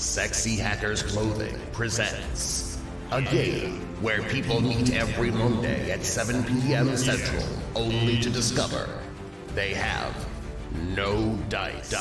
Sexy Hackers Clothing presents a game where people meet every Monday at 7 p.m. Central, only to discover they have no dice.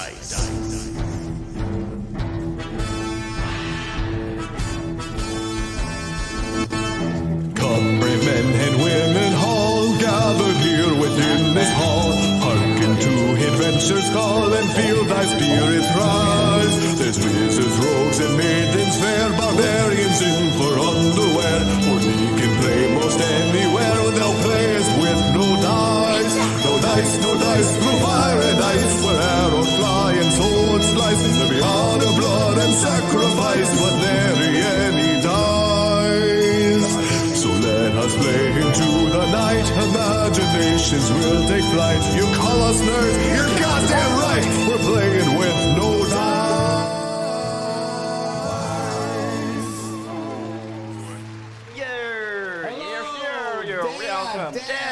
Come, brave men and women all gathered here within this hall. Hearken to adventure's call and feel thy spirits rise. There's wizards, rogues, and maidens fair, barbarians in for underwear. For they can play most anywhere, they'll play us with no dice. No dice, through fire and ice, where arrows fly and swords slice. There'll be honor, blood, and sacrifice, but nary any dice. So let us play into the night. Imaginations will take flight. You call us nerds, you're goddamn right. We're playing with no dice. You're welcome. Dad.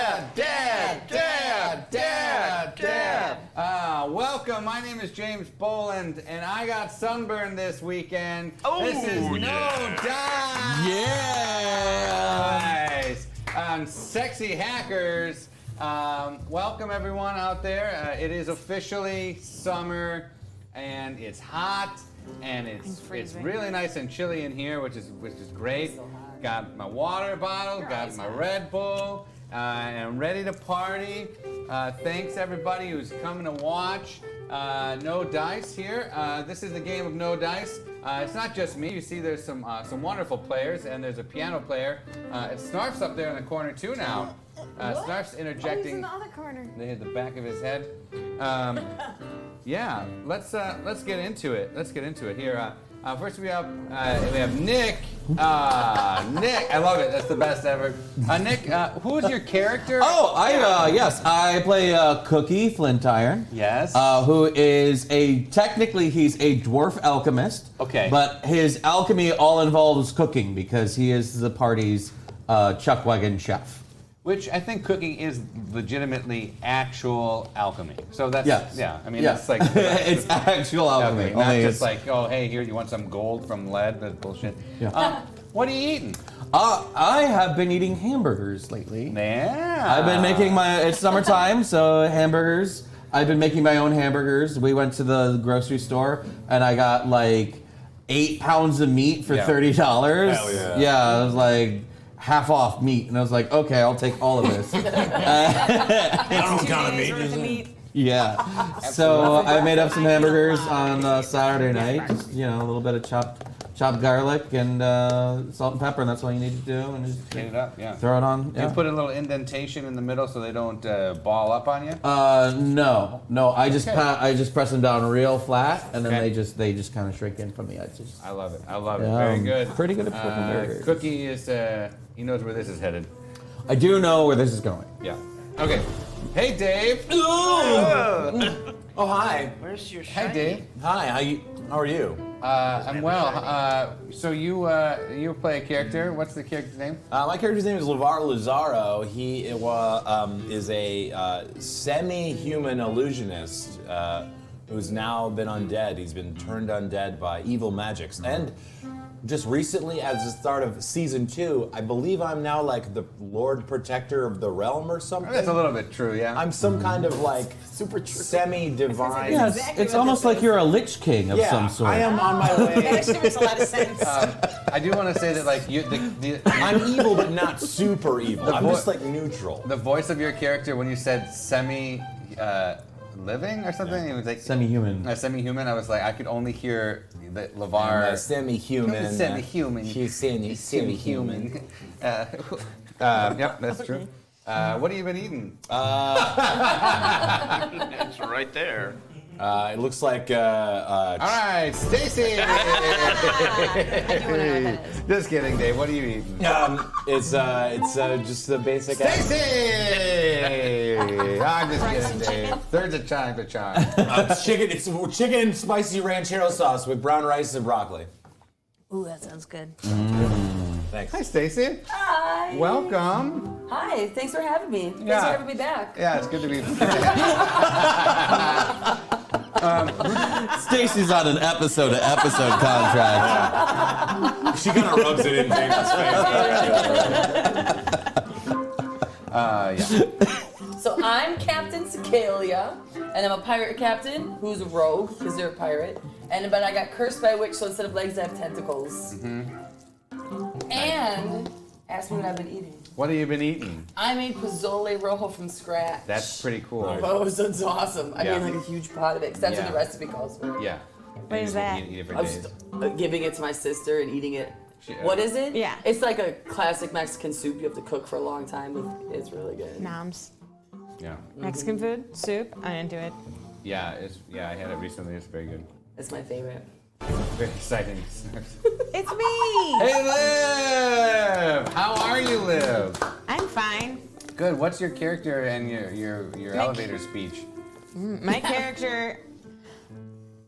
Welcome. My name is James Boland, and I got sunburned this weekend. This is No Dice. Yeah. On Sexy Hackers. Welcome everyone out there. It is officially summer, and it's hot, and it's really nice and chilly in here, which is great. Got my water bottle, got my Red Bull, and I'm ready to party. Thanks everybody who's coming to watch No Dice here. This is the game of No Dice. It's not just me. You see there's some wonderful players, and there's a piano player. It's Snarf's up there in the corner too now. Snarf's interjecting. He's in the other corner. They hit the back of his head. Yeah, let's get into it. Let's get into it here. First we have Nick. Nick, I love it. That's the best ever. Nick, who's your character? I play Cookie Flint Iron. Yes. Who is technically he's a dwarf alchemist. Okay. But his alchemy all involves cooking because he is the party's chuckwagon chef. Which I think cooking is legitimately actual alchemy. So that's that's like it's actual alchemy. Not just like, oh hey, here you want some gold from lead, that's bullshit. Yeah. What are you eating? I have been eating hamburgers lately. Yeah. I've been making it's summertime, so hamburgers. I've been making my own hamburgers. We went to the grocery store and I got like 8 pounds of meat for $30. Hell yeah. Yeah, I was like half off meat, and I was like, okay, I'll take all of this. I don't know what kind of meat is it. Yeah. So I made up some hamburgers on Saturday night. Just, a little bit of chopped garlic and salt and pepper, and that's all you need to do. And just Clean it up, yeah. throw it on. Yeah. You put a little indentation in the middle so they don't ball up on you? No. I just press them down real flat, and then they just kind of shrink in from the edges. I love it. Very good. Pretty good at cooking burgers. Cookie is he knows where this is headed. I do know where this is going. Yeah. Okay. Hey, Dave. Oh, hi. Where's your Hey, Dave. Hi, how are you? I'm well. So you play a character. What's the character's name? My character's name is Lazzaro. He is a semi-human illusionist who's now been undead. He's been turned undead by evil magics. And just recently, at the start of season 2, I believe I'm now like the Lord Protector of the Realm or something. That's a little bit true, yeah. I'm some kind of like super semi-divine. Yeah, it's almost like you're a Lich King of some sort. I am on my way. That actually makes a lot of sense. I do want to say that like I'm evil, but not super evil. I'm just like neutral. The voice of your character when you said semi living or something, it was like semi-human. Semi-human. I was like, I could only hear the LeVar. Semi-human. Semi-human. He's semi-human. Yep, that's true. What have you been eating? It's right there. It looks like. All right, Stacy. Just kidding, Dave. What are you eating? It's just the basic. Stacy. I'm just kidding, Dave. There's a chime to chime. It's chicken. It's chicken and spicy ranchero sauce with brown rice and broccoli. Ooh, that sounds good. Thanks. Hi, Stacy. Hi. Welcome. Hi. Thanks for having me. Thanks Yeah. for having me back. Yeah, it's good to be. Stacy's on an episode-to-episode contract. She kind of rubs it in James' face. So I'm Captain Cicalia, and I'm a pirate captain who's a rogue because they're a pirate. But I got cursed by a witch, so instead of legs, I have tentacles. And ask me what I've been eating. What have you been eating? I made pozole rojo from scratch. That's pretty cool. Oh, that's awesome. I Yeah. made like a huge pot of it, because that's what Yeah. the recipe calls for. Yeah. What is that? Eat it for I days. was giving it to my sister and eating it. She- What is it? Yeah. It's like a classic Mexican soup you have to cook for a long time. It's really good. Noms. Yeah. Mexican food? Soup? I'm into it. Yeah, I had it recently. It's very good. It's my favorite. Very exciting. It's me! Hey, Liv! How are you, Liv? I'm fine. Good. What's your character and your elevator speech? My character.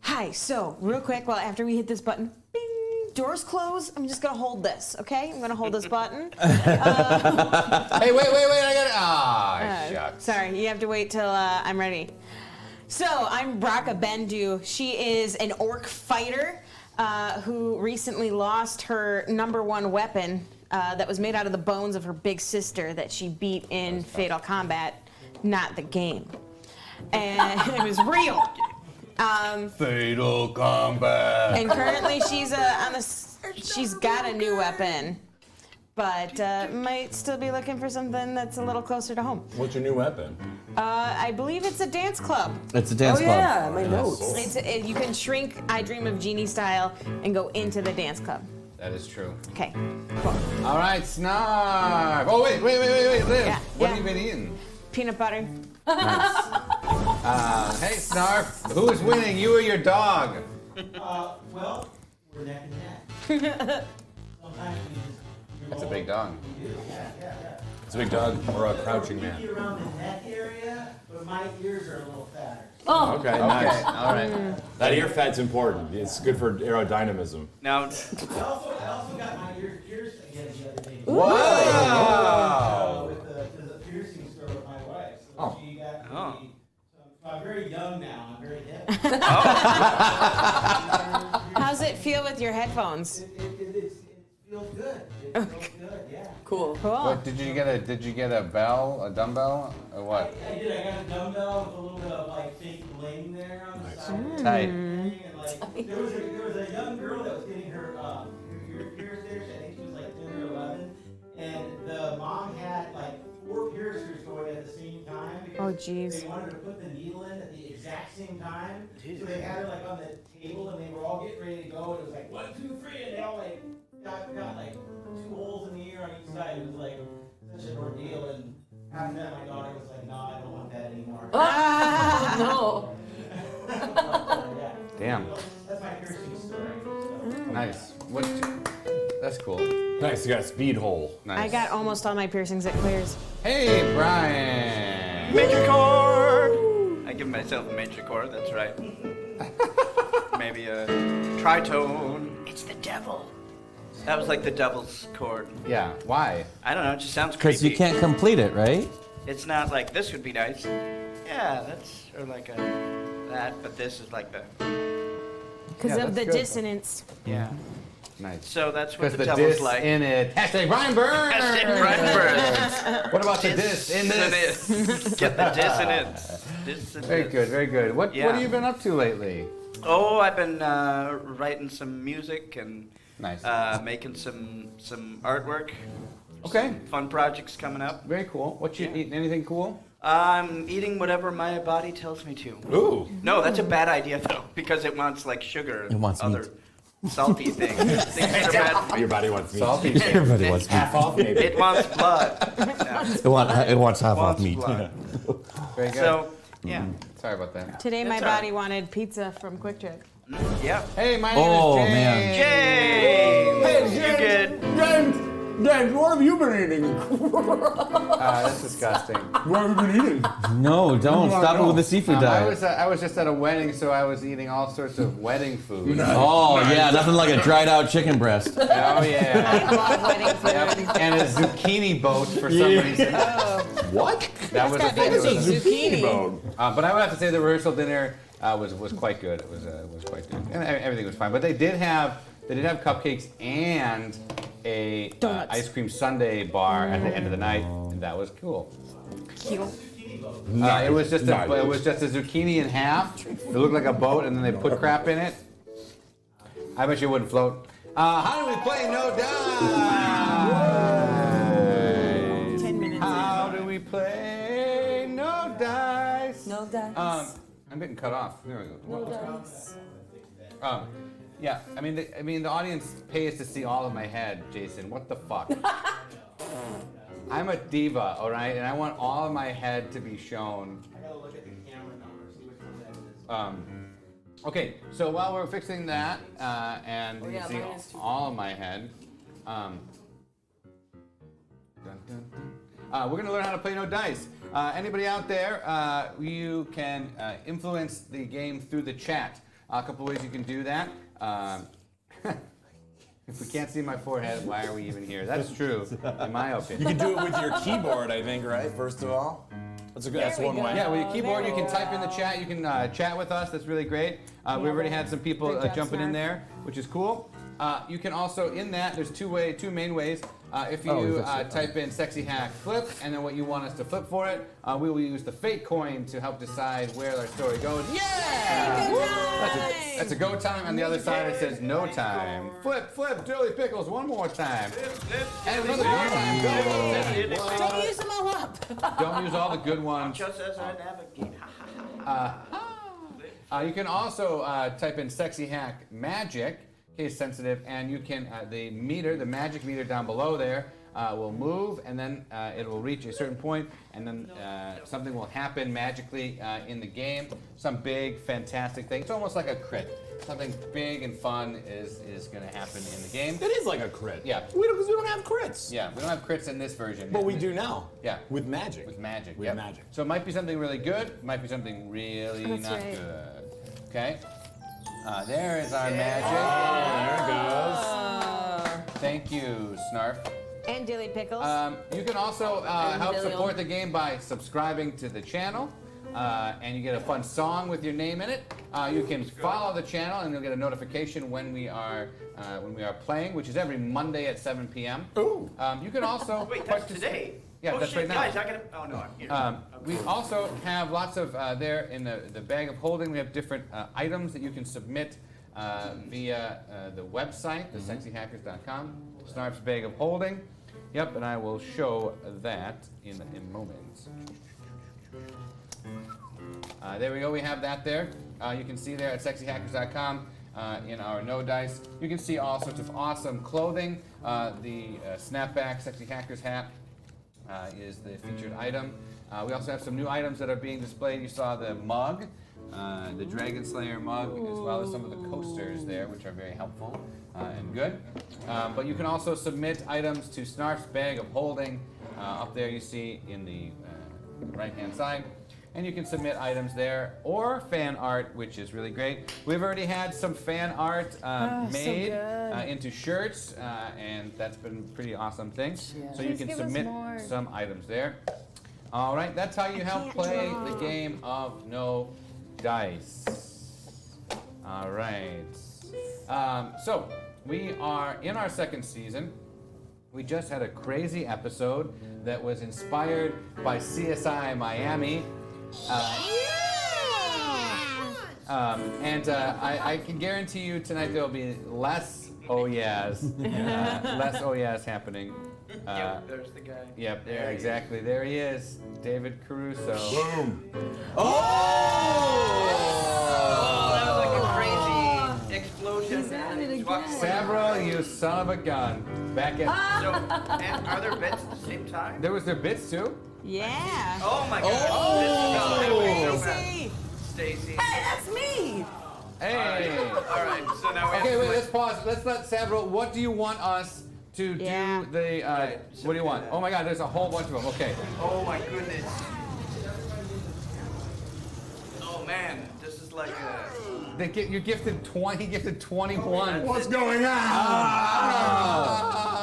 Hi, so, real quick, after we hit this button, bing, doors close. I'm just gonna hold this, okay? I'm gonna hold this button. Hey, wait! I got it. Ah, shucks. Sorry, you have to wait till I'm ready. So, I'm Raka Bendu. She is an orc fighter who recently lost her #1 weapon that was made out of the bones of her big sister that she beat in Fatal Combat, not the game. And it was real. Fatal Combat. And currently she's she's got a new weapon, but might still be looking for something that's a little closer to home. What's your new weapon? I believe it's a dance club. It's a dance club. Yeah, my notes. You can shrink I Dream of Jeannie style and go into the dance club. That is true. Okay, cool. All right, Snarf. Oh, wait, Liv. Yeah, What yeah. have you been eating? Peanut butter. Hey, Snarf. Who's winning, you or your dog? Well, we're neck and neck. Sometimes we just That's a big dog. It's a big dog or a crouching Be man. around the neck area, but my ears are a little fatter. Oh, Okay, Okay, nice. all right. That ear fat's important. It's good for aerodynamism. Now, I also got my ears pierced again the other day. Wow! With the piercing store with my wife. So she got me. So I'm very young now. I'm very hip. How's it feel with your headphones? It feels good. It feels good. Yeah. cool. Cool. What did you get a dumbbell, or what? I did. I got a dumbbell with a little bit of like fake bling there on the side. Tight. And like there was a young girl that was getting her ear pierced there. I think she was like 10 or 11, and the mom had like 4 piercers going at the same time because Oh, jeez. they wanted to put the needle in at the exact same time. So they had her like on the table, and they were all getting ready to go. And it was like 1, 2, 3, and they all like got like 2 holes in the ear on each side. It was like such an ordeal, and after that, my daughter was like, "No, I don't want that anymore." No. Yeah. Damn. That's my piercing story. Nice. That's cool. Nice, you got a speed hole. Nice. I got almost all my piercings at Clears. Hey, Brian. major chord. I give myself a major chord. That's right. Maybe a tritone. It's the devil. That was like the devil's chord. Yeah. Why? I don't know. It just sounds creepy. Because you can't complete it, right? It's not like this would be nice. Yeah, that's or like a that, but this is like the Because Yeah, of the that's good. dissonance. yeah. Nice. So that's what Because the the devil's diss like. in it. Hashtag Brian Burns. Hashtag Brian Burns. What about the diss in this? Get the dissonance. Dissonance. Very good. Very good. What Yeah. have you been up to lately? Oh, I've been writing some music and Nice. making some artwork. Okay. Some fun projects coming up. Very cool. What you Yeah. eating? Anything cool? I'm eating whatever my body tells me to. Ooh. No, that's a bad idea though, because it wants like sugar and It wants other meat. salty things. Things that are bad. Your body wants meat. Salty. Everybody wants meat. Half off, maybe. It wants blood. Yeah. It wants half off Wants meat. blood. Very good. So, yeah. Sorry about that. Today my That's all right. body wanted pizza from Quick Trip. Yeah. Hey, my name Oh, is James. man. James! You good? James, what have you been eating? That's disgusting. What have you been eating? No, don't. Stop it with the seafood I diet. was just at a wedding, so I was eating all sorts of wedding food. Oh, yeah, nothing like a dried out chicken breast. Oh yeah. I love wedding food. Yep. And a zucchini boat for some reason. What? That was a gotta thing. be It was a zucchini. bone. But I would have to say the rehearsal dinner was quite good. It was quite good, and everything was fine. But they did have cupcakes and a ice cream sundae bar at the end of the night, and that was cool. It was just a zucchini in half. It looked like a boat, and then they put crap in it. I bet you wouldn't float. How do we play No Dice? 10 minutes. How do we play No Dice? No dice. I'm getting cut off. There we go. No dice. Yeah. I mean, the audience pays to see all of my head, Jason. What the fuck? I'm a diva, all right, and I want all of my head to be shown. I gotta look at the camera number, see which one that is. Okay, so while we're fixing that, and you yeah, can see mine is too. all of my head, we're gonna learn how to play No Dice. Anybody out there, you can influence the game through the chat. A couple ways you can do that. If we can't see my forehead, why are we even here? That's true, in my You opinion. can do it with your keyboard, I think, right? First of all, that's we one go. way. Yeah, with your keyboard, you can type in the chat. You can chat with us. That's really great. We've already had some people Great job, jumping in Snarf. there, which is cool. You can also, in that, there's two main ways. If you type in sexy hack flip, and then what you want us to flip for it, we will use the fake coin to help decide where our story goes. Yeah! That's a go time. On the other side, it says no time. Flip, Dirty Pickles, one more time. And another go time. Go. Don't use them all up. Don't use all the good ones. Just as I navigate. You can also type in sexy hack magic, case sensitive, and you can the magic meter down below there will move, and then it will reach a certain point, and then something will happen magically in the game. Some big, fantastic thing. It's almost like a crit. Something big and fun is going to happen in the game. It is like a crit. Yeah. Because we don't have crits. Yeah, we don't have crits in this version. But we do now. Yeah. With magic. With magic. With yep. magic. So it might be something really good. It might be something really That's not right. good. Okay. There is our magic. There it goes. Thank you, Snarf. And Dilly Pickles. You can also help Billion. support the game by subscribing to the channel, and you get a fun song with your name in it. You can follow the channel, and you'll get a notification when we are playing, which is every Monday at 7 p.m. Ooh. You can also Wait, that's today? Yeah, oh, that's shit, right now. Guys, I gotta. Oh no, I'm here. We also have lots of there in the bag of holding. We have different items that you can submit via the website, thesexyhackers.com. Snarf's bag of holding. Yep, and I will show that in moments. There we go. We have that there. You can see there at sexyhackers.com in our No Dice. You can see all sorts of awesome clothing. The snapback Sexy Hackers hat is the featured item. We also have some new items that are being displayed. You saw the mug, the Dragon Slayer mug, as well as some of the coasters there, which are very helpful and good. But you can also submit items to Snarf's bag of holding. Up there you see in the right-hand side. And you can submit items there, or fan art, which is really great. We've already had some fan art made into shirts, and that's been a pretty awesome thing. Yeah. So you can submit some items there. All right, that's how you help play the game of No Dice. All right. So we are in our second season. We just had a crazy episode that was inspired by CSI Miami. I can guarantee you tonight there'll be less oh yeahs, less oh yeahs happening. Yep, there's the guy. Yep, there exactly. There he is, David Caruso. Boom. Oh, that was like a crazy explosion. Several, you son of a gun. Back at. So, and are there bits at the same time? There was their bits too. Yeah. Oh my god. Stacy. Stacy. Hey, that's me. Hey. All right, so now we have Okay, to wait. like- Let's pause. Let's let Several. What do you want us to Yeah. do? The what do you want? Oh my God, there's a whole bunch of them. Okay. Oh my goodness. Oh man, this is like a. You gifted 20. He gifted 21. What's going on?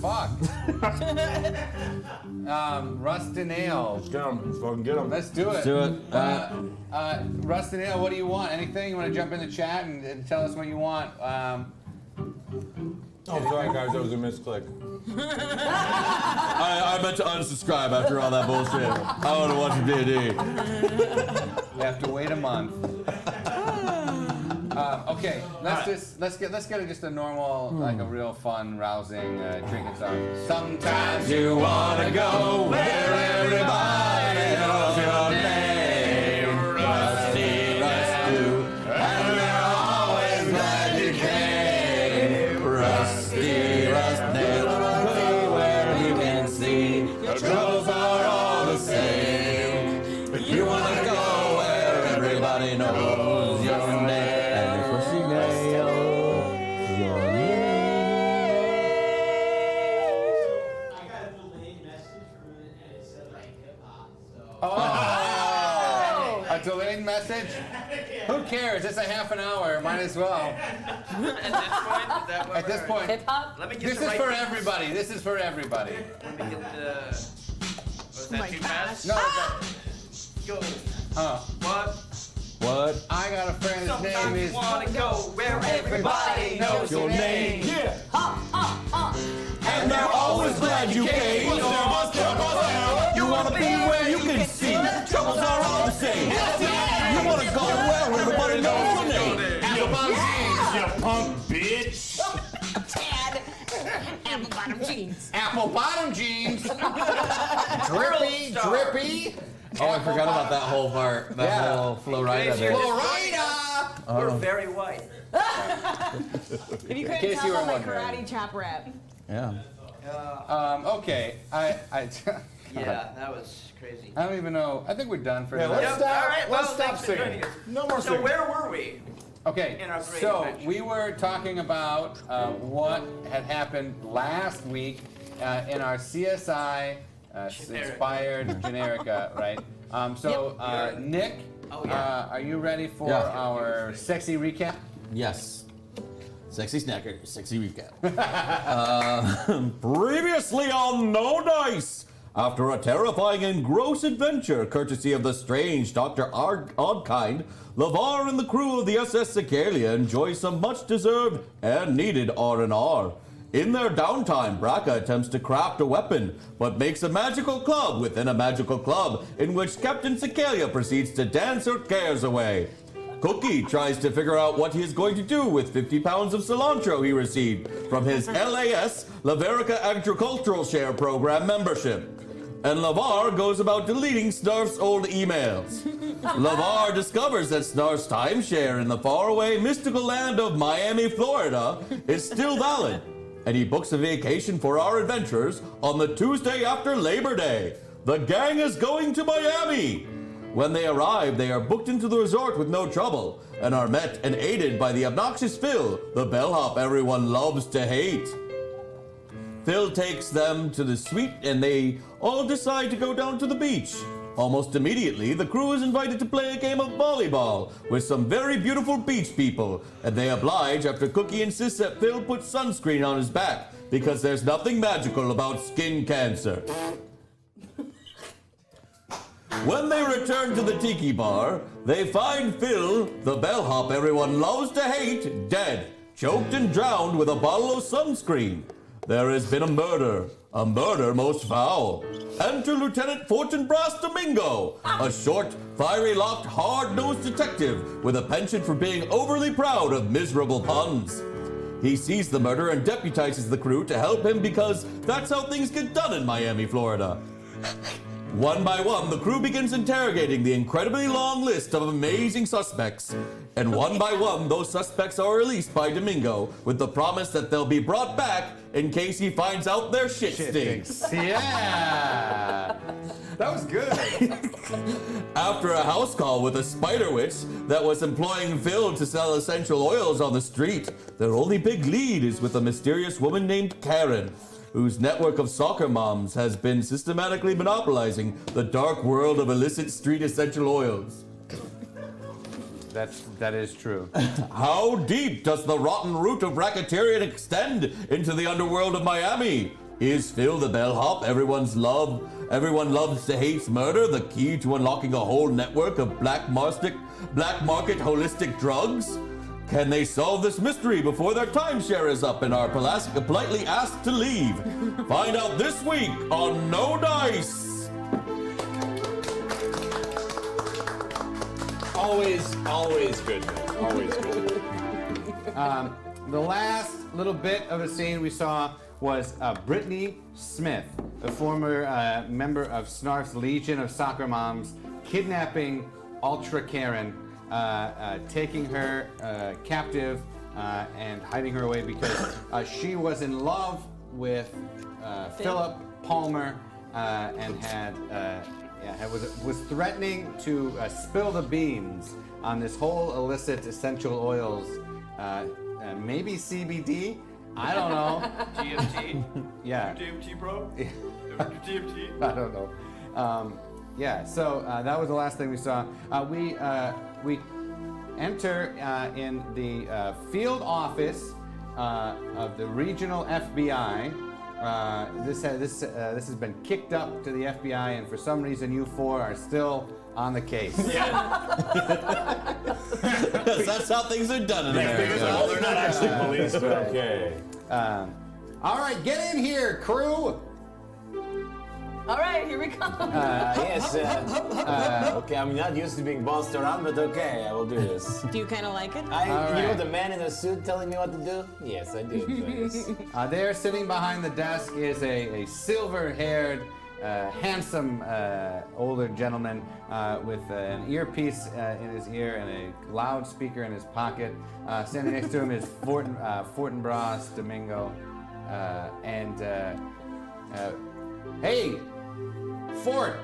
Fuck. Rust and Ale. Get him. Fucking get him. Let's do it. Let's do it. Rust and Ale, what do you want? Anything? You want to jump in the chat and tell us what you want? Oh, sorry, guys. That was a misclick. I meant to unsubscribe after all that bullshit. I want to watch D&D. You have to wait a month. Okay, let's get just a normal, like a real fun, rousing drinking song. Sometimes you wanna go where everybody knows your name. Rusty, Rusty, and they're always glad you came. Rusty, Rusty, go where you can see your troubles are all the same. But you wanna go where everybody knows your name. A delayed message? Who cares? It's a half an hour. Might as well. At this point, Hip hop? Let me get this the is right for thing. everybody. This is for everybody. Let me get the. Was that too fast? No, Go. what? I got a friend. His name Sometimes is. you wanna go where everybody knows your name. Yeah. And they're always glad you came. You wanna be where you can see. Troubles are all the same. You wanna go where everybody knows your name. Abounds, you punk bitch. Tad. Apple bottom jeans. Apple bottom jeans. drippy. Oh, I forgot about that whole part. That Yeah. whole Florida there. Florida. We're very white. If you couldn't case tell you were by my wondering. karate chop rap. Yeah. Okay. I Yeah, that was crazy. don't even know. I think we're done for Yeah, tonight. let's stop. All right, well, Let's stop thanks for singing. joining us. No more So singing. where were we? Okay, In our great so adventure. we were talking about what had happened last week in our CSI inspired Generica, right? Nick, Oh, yeah. are you ready for Yeah. our sexy recap? Yes. Sexy snacker, sexy recap. Previously on Nodice. After a terrifying and gross adventure, courtesy of the strange Dr. Oddkind, Lazzaro and the crew of the SS Sicilia enjoy some much-deserved and needed R&R. In their downtime, Raka attempts to craft a weapon, but makes a magical club within a magical club, in which Captain Sicilia proceeds to dance her cares away. Cookie tries to figure out what he is going to do with 50 pounds of cilantro he received from his LAS Laverica Agricultural Share Program membership. And Lazzaro goes about deleting Snarf's old emails. Lazzaro discovers that Snarf's timeshare in the faraway mystical land of Miami, Florida is still valid, and he books a vacation for our adventurers on the Tuesday after Labor Day. The gang is going to Miami! When they arrive, they are booked into the resort with no trouble, and are met and aided by the obnoxious Phil, the bellhop everyone loves to hate. Phil takes them to the suite, and they all decide to go down to the beach. Almost immediately, the crew is invited to play a game of volleyball with some very beautiful beach people, and they oblige after Cookie insists that Phil put sunscreen on his back because there's nothing magical about skin cancer. When they return to the tiki bar, they find Phil, the bellhop everyone loves to hate, dead, choked and drowned with a bottle of sunscreen. There has been a murder most foul. Enter Lieutenant Fortinbras Domingo, a short, fiery-locked, hard-nosed detective with a penchant for being overly proud of miserable puns. He sees the murder and deputizes the crew to help him because that's how things get done in Miami, Florida. One by one, the crew begins interrogating the incredibly long list of amazing suspects. And one by one, those suspects are released by Domingo with the promise that they'll be brought back in case he finds out their shit stinks. Yeah! That was good. After a house call with a spider witch that was employing Phil to sell essential oils on the street, their only big lead is with a mysterious woman named Karen, whose network of soccer moms has been systematically monopolizing the dark world of illicit street essential oils. That is true. How deep does the rotten root of racketeering extend into the underworld of Miami? Is Phil the bellhop everyone loves to hate's murder the key to unlocking a whole network of black market holistic drugs? Can they solve this mystery before their timeshare is up and are politely asked to leave? Find out this week on No Dice. Always good. Always good. The last little bit of a scene we saw was Britney Smith, a former member of Snarf's Legion of Soccer Moms, kidnapping Ultra Karen, taking her captive and hiding her away because she was in love with Philip Palmer and was threatening to spill the beans on this whole illicit essential oils, maybe CBD. I don't know. DMT? Yeah. DMT, bro? DMT? I don't know. So that was the last thing we saw. We enter in the field office of the regional FBI. This has been kicked up to the FBI, and for some reason, you four are still on the case. That's how things are done in America. Well, they're not actually police, but okay. All right, get in here, crew. All right, here we come. Yes. Okay, I'm not used to being bossed around, but okay, I will do this. Do you kind of like it? You right. know the man in the suit telling me what to do? Yes, I do enjoy this. There, sitting behind the desk, is a silver-haired, handsome older gentleman with an earpiece in his ear and a loudspeaker in his pocket. Standing next to him is Fortinbras Domingo. Hey, Fort,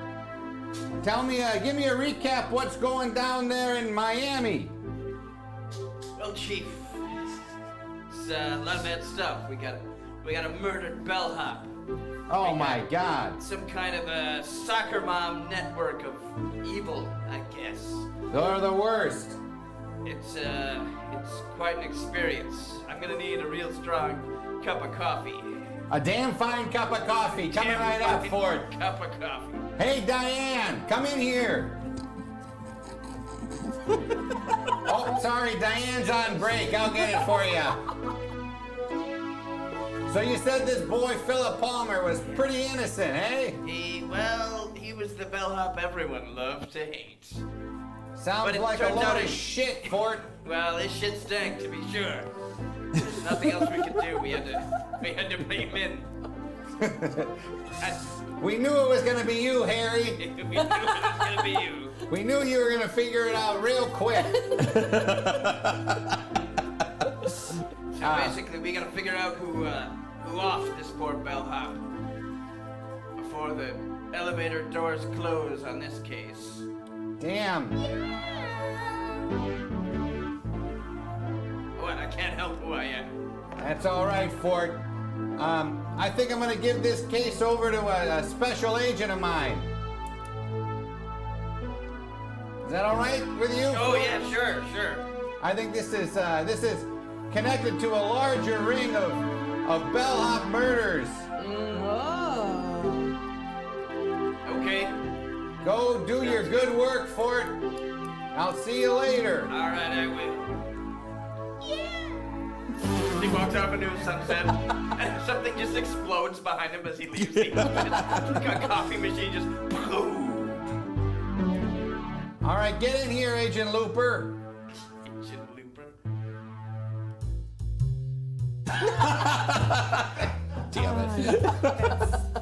tell me, give me a recap what's going down there in Miami. Well, Chief, it's a lot of bad stuff. We got a murdered bellhop. Oh my God. Some kind of a soccer mom network of evil, I guess. They're the worst. It's quite an experience. I'm gonna need a real strong cup of coffee. A damn fine cup of coffee. Coming right up, Fort. Cup of coffee. Hey, Diane, come in here. Oh, sorry, Diane's on break. I'll get it for you. So you said this boy, Philip Palmer, was pretty innocent, eh? He was the bellhop everyone loved to hate. Sounds But it like a turns out lot of he- shit, Fort. Well, this shit stank, to be sure. There's nothing else we could do. We had to bring him in. We knew it was gonna be you, Harry. We knew it was gonna be you. We knew you were gonna figure it out real quick. So basically, we gotta figure out who offed this poor bellhop before the elevator doors close on this case. Damn. What? I can't help who I am. That's all right, Fort. I think I'm gonna give this case over to a special agent of mine. Is that all right with you? Oh Fort? yeah, sure. I think this is connected to a larger ring of bellhop murders. Oh. Okay. Go do your good work, Fort. I'll see you later. All right, I will. He walks off into a sunset, and something just explodes behind him as he leaves the office. A coffee machine just boom. All right, get in here, Agent Looper. Agent Looper. Damn it.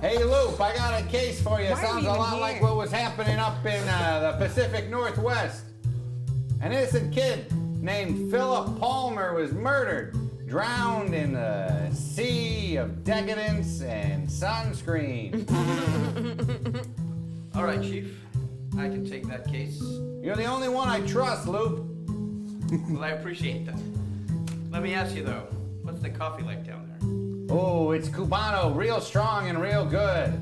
Hey, Loop, I got a case for you. Why are Sounds we a even lot here? like what was happening up in the Pacific Northwest. An innocent kid named Philip Palmer was murdered, drowned in the sea of decadence and sunscreen. All right, Chief. I can take that case. You're the only one I trust, Loop. Well, I appreciate that. Let me ask you though, what's the coffee like down there? Oh, it's Cubano, real strong and real good.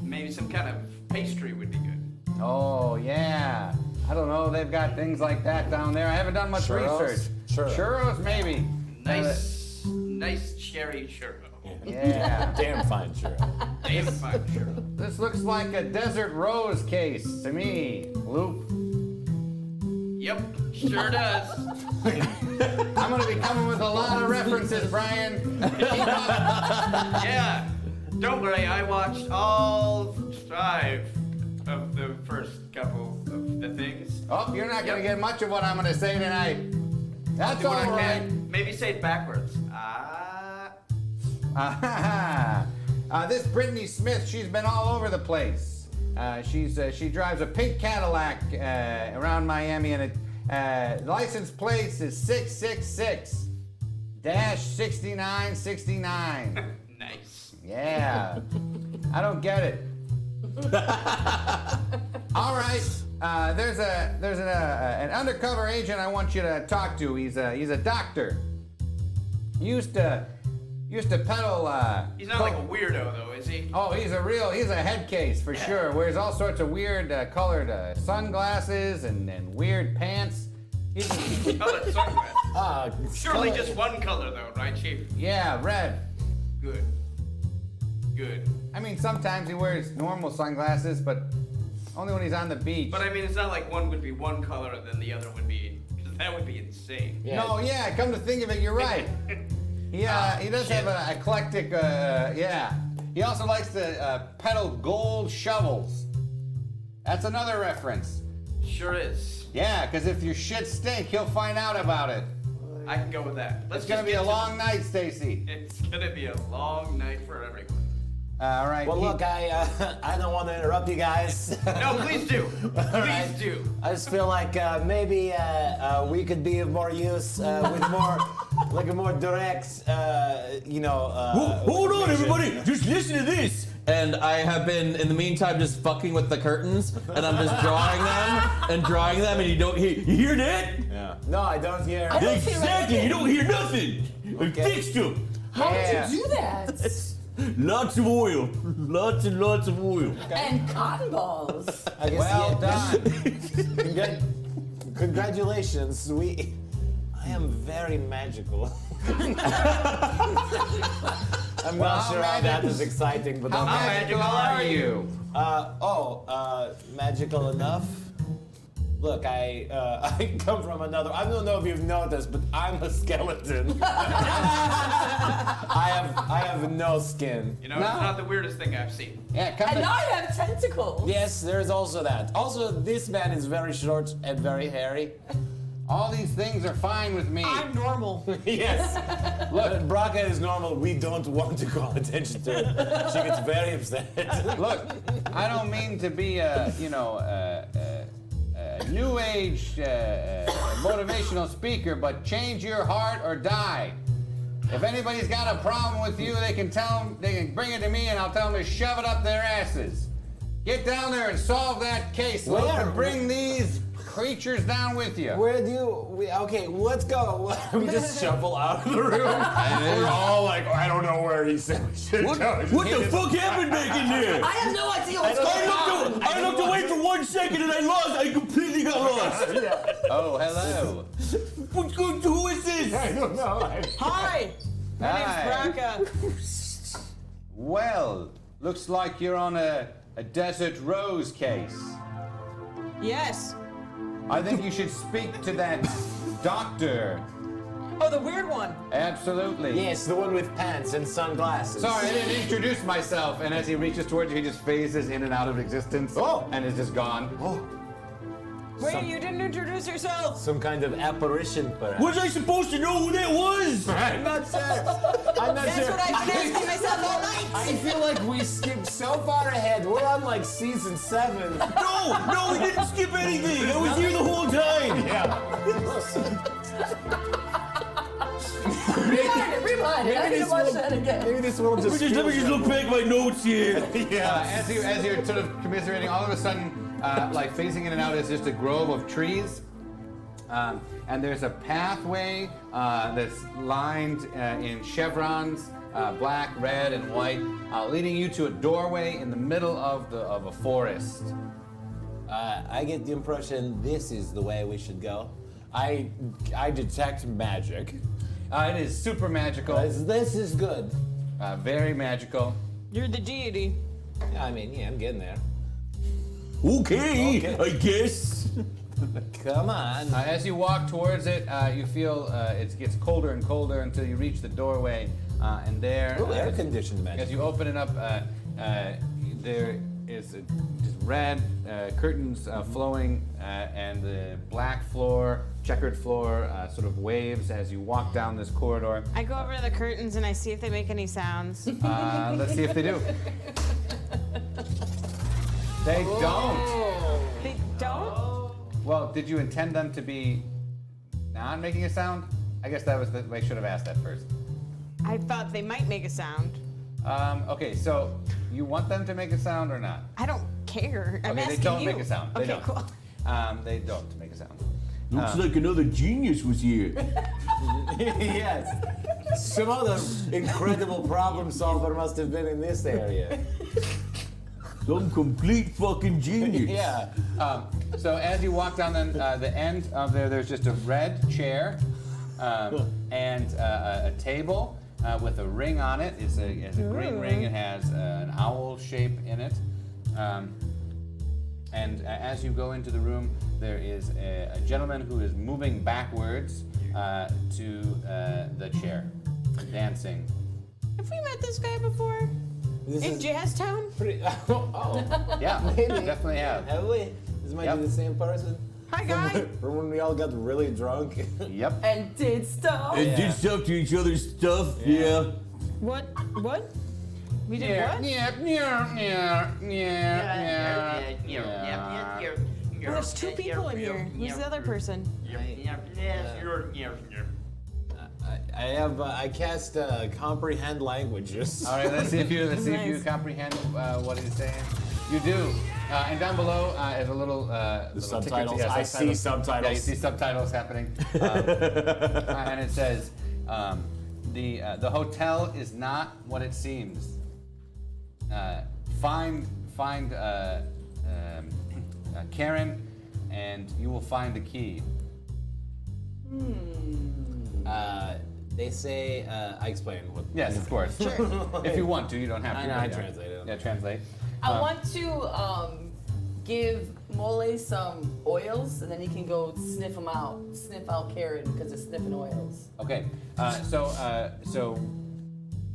Maybe some kind of pastry would be good. Oh, yeah. I don't know. They've got things like that down there. I haven't done much research. Churros, maybe. Nice cherry churro. Yeah. Damn fine churro. Damn fine churro. This looks like a desert rose case to me, Loop. Yep, sure does. I'm gonna be coming with a lot of references, Brian. Yeah. Don't worry, I watched all 5 of the first couple of the things. Oh, you're not gonna get much of what I'm gonna say tonight. That's Do all what I right. can. Maybe say it backwards. This Britney Smith, she's been all over the place. She drives a pink Cadillac around Miami, and the license plate is 666-6969. Nice. Yeah, I don't get it. All right, there's an undercover agent I want you to talk to. He's a doctor. He used to peddle. He's not like a weirdo though, is he? Oh, he's a head case for sure. Wears all sorts of weird colored sunglasses and weird pants. Colored sunglasses. Surely color- just one color though, right, Chief? Yeah, red. Good. Good. I mean, sometimes he wears normal sunglasses, but only when he's on the beach. But I mean, it's not like one would be one color and then the other would be, because that would be insane. Yeah. No, yeah. Come to think of it, you're right. He does have an eclectic. Yeah. He also likes to peddle gold shovels. That's another reference. Sure is. Yeah, because if your shit stink, he'll find out about it. I can go with that. It's gonna be a long night, Stacy. It's gonna be a long night for everyone. All right. Well, look, I don't want to interrupt you guys. No, please do. Please do. I just feel like maybe we could be of more use with more, like a more direct, Hold on, everybody! Just listen to this! And I have been, in the meantime, just fucking with the curtains, and I'm just drawing them, and you don't hear. You hear that? Yeah. No, I don't hear. I don't hear Exactly! anything. You don't hear nothing! I fixed them! How Yeah. did you do that? Lots of oil. Lots and lots of oil. And cotton balls. I guess, Well done. Congratulations. I am very magical. I'm Well, not sure how that is exciting, but How I'm magical are you? magical enough. Look, I come from another. I don't know if you've noticed, but I'm a skeleton. I have no skin. You know, it's not the weirdest thing I've seen. Yeah, come And to. now I have tentacles. Yes, there's also that. Also, this man is very short and very hairy. All these things are fine with me. I'm normal. Yes. Look, Raka is normal. We don't want to call attention to it. She gets very upset. Look, I don't mean to be a new age motivational speaker, but change your heart or die. If anybody's got a problem with you, they can bring it to me, and I'll tell them to shove it up their asses. Get down there and solve that case. Look, Where? and bring these creatures down with you. Where do you? Okay, let's go. We just shuffle out of the room. And we're all like, I don't know where he said we should What go. the fuck happened back in there? I have no idea what's going on. I looked away for 1 second and I lost. I completely got lost. Oh, hello. Who is this? I don't know. Hi. My Hi. name's Raka. Well, looks like you're on a desert rose case. Yes. I think you should speak to that doctor. Oh, the weird one. Absolutely. Yes, the one with pants and sunglasses. Sorry, I didn't introduce myself. And as he reaches towards you, he just phases in and out of existence. Oh. And is just gone. Wait, you didn't introduce yourself. Some kind of apparition, perhaps. Was I supposed to know who that was? I'm not sure. I'm not That's sure. what I've been asking myself all night. I feel like we skipped so far ahead. We're on like season 7. No, we didn't skip anything. I was here the whole time. Yeah. Rewind it. I need to watch that again. Maybe this will just. Let me just look back at my notes here. As you're sort of commiserating, all of a sudden, like phasing in and out is just a grove of trees. And there's a pathway that's lined in chevrons, black, red, and white, leading you to a doorway in the middle of a forest. I get the impression this is the way we should go. I detect magic. It is super magical. This is good. Very magical. You're the deity. I mean, yeah, I'm getting there. Okay, I guess. Come on. As you walk towards it, you feel it gets colder and colder until you reach the doorway, and there, Ooh, air-conditioned magic. as you open it up, there is just red curtains flowing, and the black floor, checkered floor, sort of waves as you walk down this corridor. I go over to the curtains and I see if they make any sounds. Let's see if they do. They don't. They don't? Well, did you intend them to be not making a sound? I guess that was the way I should have asked that first. I thought they might make a sound. Okay, so you want them to make a sound or not? I don't care. I'm Okay, asking they don't you. make a sound. They Okay, don't. cool. They don't make a sound. Looks like another genius was here. Yes. Some other incredible problem solver must have been in this area. Some complete fucking genius. Yeah. So as you walk down the end of there's just a red chair and a table with a ring on it. It's a green ring. It has an owl shape in it. And as you go into the room, there is a gentleman who is moving backwards to the chair, dancing. Have we met this guy before? In Jazztown? Yeah, definitely have. Have we? This might Yep. be the same person. Hi, guy. Remember when we all got really drunk? Yep. And did stuff. And did stuff to each other's stuff, yeah. What? What? We did what? Oh, there's two people in here. Who's the other person? I cast comprehend languages. All right, let's see if you comprehend what he's saying. You do. And down below is a little little subtitles. ticket. Yeah, I see subtitles. Yeah, you see subtitles happening. And it says, the hotel is not what it seems. Find Karen, and you will find the key. They say, I explain what. Yes, of course. If you want to, you don't have to. I know, but I yeah. translate it. Yeah, translate. I want to give Mole some oils, and then he can go sniff out Karen because they're sniffing oils. Okay, so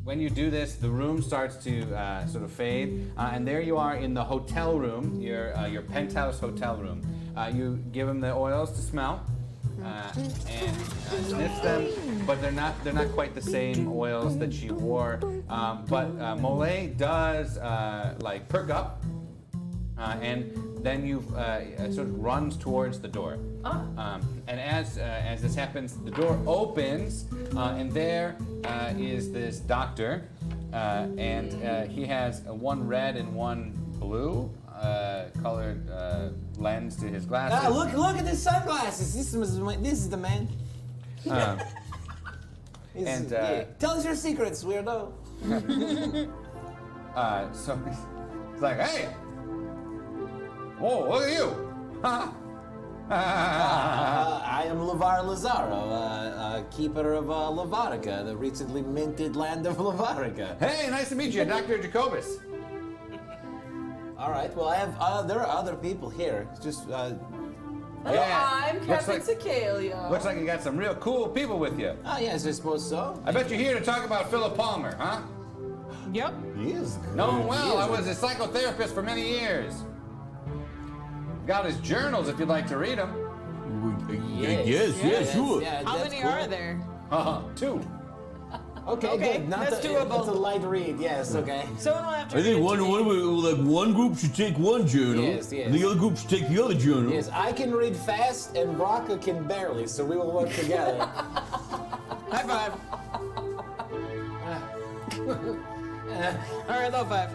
when you do this, the room starts to sort of fade, and there you are in the hotel room, your penthouse hotel room. You give him the oils to smell, and sniffs them, but they're not quite the same oils that she wore. But Mole does like perk up, and then you sort of runs towards the door. And as this happens, the door opens, and there is this doctor, and he has one red and one blue colored lens to his glasses. Look at his sunglasses. This is the man. And tell us your secrets, weirdo. so he's like, hey, whoa, look at you. I am Lazzaro, keeper of Lavarica, the recently minted land of Lavarica. Hey, nice to meet you, Dr. Jacobus. All right. Well, I have. There are other people here. It's just. Yeah, I'm looks Captain like- Cicalia. Looks like you got some real cool people with you. Oh yes, I suppose so. I bet you're here to talk about Philip Palmer, huh? Yep. He is good. No, He well, is I was a psychotherapist for many years. Got his journals if you'd like to read them. Yes, sure. Yeah, How that's many cool. are there? 2. Okay, good. Not that's the, doable. It's a light read. Yes. Okay. Someone will have to I think read it to me. one group should take one journal, Yes, yes. and the other group should take the other journal. Yes, I can read fast, and Raka can barely. So we will work together. High five. All right, low five.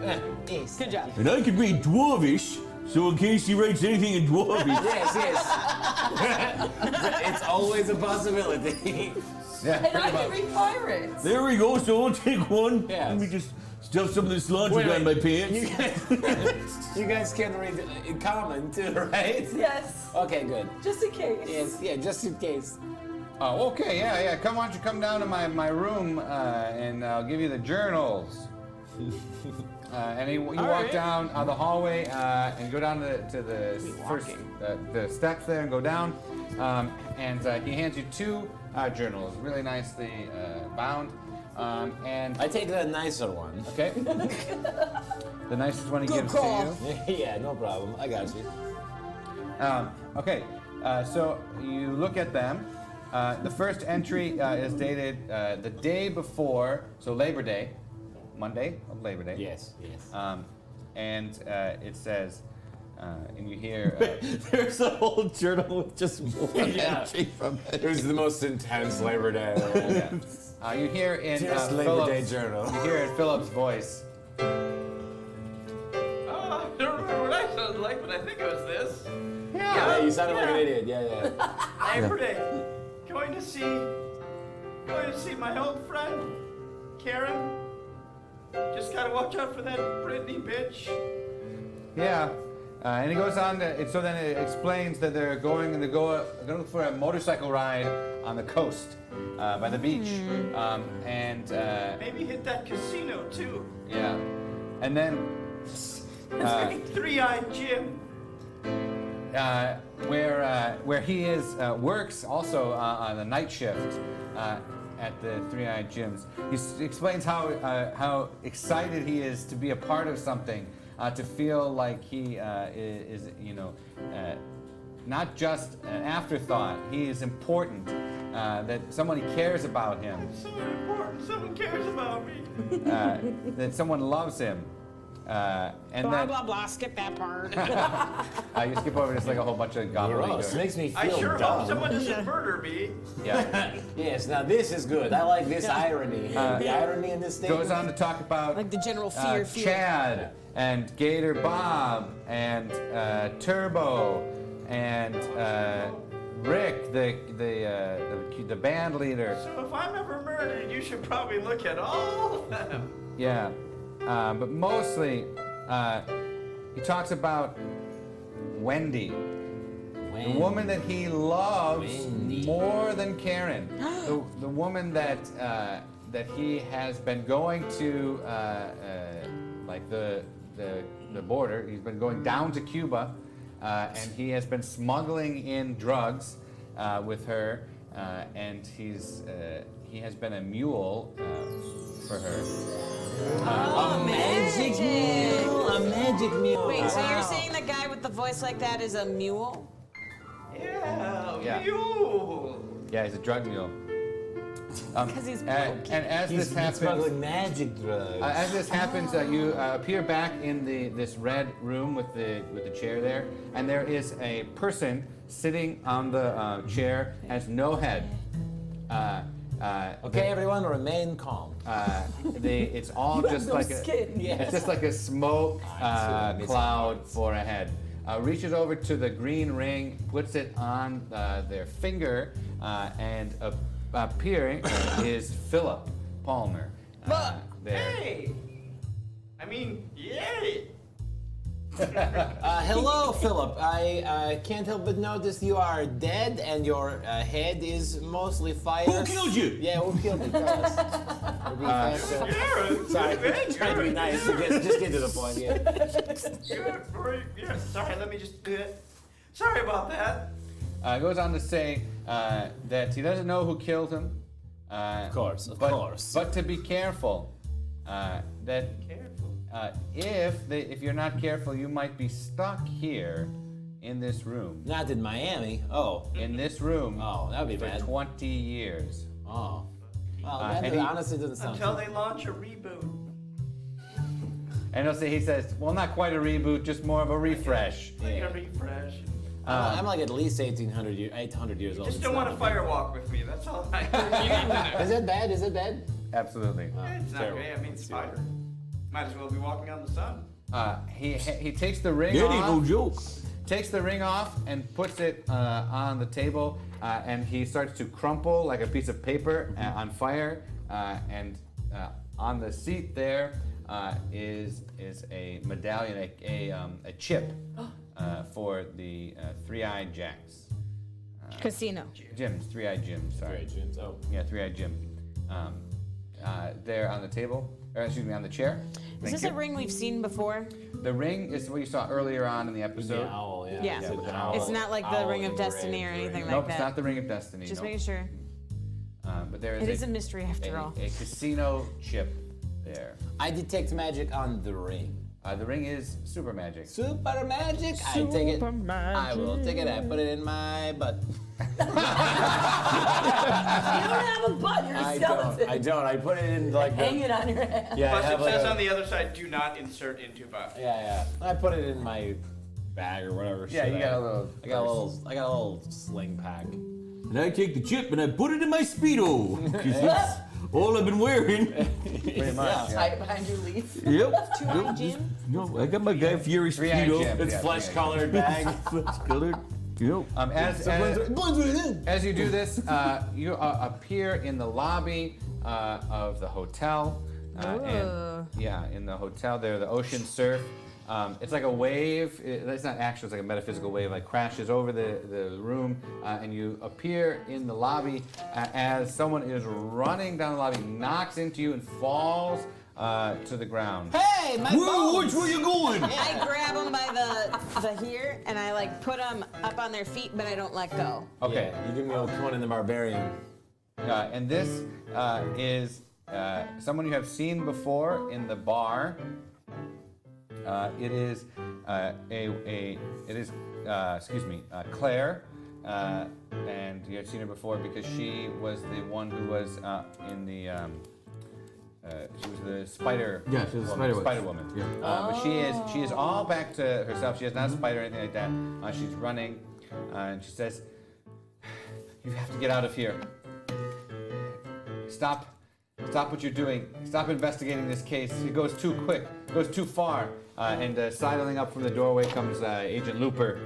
Yes. Good job. And I can read Dwarvish, so in case he writes anything in Dwarvish. Yes. It's always a possibility. Yeah, And I pretty can much. read pirates. There we go, so we'll take one. Yes. Let me just Stuff some of this laundry Wait, down my wait. pants. You guys can read in common too, right? Yes. Okay, good. Just in case. Yes, yeah, just in case. Oh, okay, yeah. Why don't you come down to my room and I'll give you the journals. And you walk down the hallway and go down to the first the steps there and go down. And he hands you 2 journals, really nicely bound. And I take the nicer one. okay, the nicest one he gives to you. Yeah, no problem. I got you. Okay, so you look at them. The first entry is dated the day before, so Labor Day, Monday of Labor Day. Yes. And it says, and you hear. There's a whole journal with just one entry from it. It was the most intense Labor Day. You hear in Dearest Labor Day Philip's, journal. you hear in Philip's voice. I don't remember what I sounded like, but I think it was this. Yeah, you sounded like an idiot. Yeah. Labor Day. Going to see my old friend, Karen. Just gotta watch out for that Britney bitch. Yeah. And he goes on to, so then it explains that they're going for a motorcycle ride on the coast by the beach. And Maybe hit that casino too. yeah. And then Three-eyed Jim. where he is works also on the night shift at the Three-Eyed Gyms. He explains how excited he is to be a part of something, to feel like he is not just an afterthought. He is important. That somebody cares about him. Someone important. Someone cares about me. That someone loves him. And Blah then blah blah. Skip that part. you skip over just like a whole bunch of Gross. gobbledygook. Makes me I feel sure dumb. hope someone doesn't murder me. Yeah. Yes, now this is good. I like this irony. The irony in this statement. Goes on to talk about Like the general fear. Chad and Gator Bob and Turbo and Rick, the band leader. So if I'm ever murdered, you should probably look at all of them. Yeah, but mostly he talks about Wendy, the woman that he loves more than Karen, the woman that he has been going to like the border. He's been going down to Cuba, and he has been smuggling in drugs with her, and he has been a mule for her. A magic mule. A magic mule. Wait, so you're saying the guy with the voice like that is a mule? Yeah, Yeah. mule. Yeah, he's a drug mule. 'Cause he's broken. And as He's this happens, smuggling magic drugs. as this happens, you appear back in this red room with the chair there, and there is a person sitting on the chair, has no head. Okay, everyone, remain calm. It's all just no like skin. it's just like a smoke cloud for a head. Reaches over to the green ring, puts it on their finger, and appearing is Philip Palmer. There. Hey. I mean, yay. Hello, Philip. I can't help but notice you are dead and your head is mostly fire. Who killed you? Yeah, who killed you? Tell us. It'll be faster. Yeah, Sorry, good, trying to be good. nice. Just get to the point. Yeah. Yeah, sorry, let me just do it. Sorry about that. Goes on to say that he doesn't know who killed him. Of course. But to be careful. That if you're not careful, you might be stuck here in this room. Not in Miami. Oh. In this room. Oh, that'd be for bad. 20 years. Oh. Well, and that he- honestly doesn't sound. Until they launch a reboot. And he says, well, not quite a reboot, just more of a refresh. Like a refresh. I'm like at least 800 years old. Just It's don't not want to bad. firewalk with me. That's all I need to know. Is that bad? Is it bad? Absolutely. It's not terrible. great. I mean, spider. Might as well be walking on the sun. He takes the ring That ain't no off. joke. Takes the ring off and puts it on the table, and he starts to crumple like a piece of paper on fire. And on the seat there is a medallion, a chip for the Three-Eyed Jacks. Casino. Jim's, Three-Eyed Jim, sorry. Three-Eyed Jim, oh. Yeah, Three-Eyed Jim. There on the table, or excuse me, on the chair. Is this a ring we've seen before? The ring is what you saw earlier on in the episode. The owl, yeah. Yeah. with an owl. It's not like the Ring of Destiny or anything Nope, like it's that. not the Ring of Destiny. Just nope. making sure. But there It is is a mystery after all. a casino chip there. I detect magic on the ring. The ring is super magic. Super magic. I take it. I will take it. I put it in my butt. You don't have a butt, you're a skeleton. I don't. I put it in like Hang it on your hand. Yeah. Plus, I it have like says a- on the other side, do not insert into butt. Yeah. I put it in my bag or whatever. Yeah, shit you got a little. I got a little sling pack. And I take the chip and I put it in my Speedo. Because that's all I've been wearing. Pretty much. Tie it behind your leaf. Yep. Two-eyed Jim? No, I got my Guy Fieri Three-eyed Speedo. Jim. It's Yeah, flesh yeah. colored bag. Flesh colored. Yep. As you do this, you appear in the lobby of the hotel. And yeah, in the hotel there, the ocean surf. It's like a wave. It's not actual. It's like a metaphysical wave. Like crashes over the room, and you appear in the lobby as someone is running down the lobby, knocks into you, and falls to the ground. Hey, my Whoa, bones. which way you going? I grab them by the here and I like put them up on their feet, but I don't let go. Okay. Yeah, you give me old Conan the Barbarian. And this is someone you have seen before in the bar. It is Claire, and you have seen her before because she was the one who was in the. She was the spider. Yeah, she was the spider witch. Spider woman. Yeah. But she is all back to herself. She is not a spider or anything like that. She's running, and she says, "You have to get out of here. Stop what you're doing. Stop investigating this case. It goes too quick. It goes too far." And sidling up from the doorway comes Agent Looper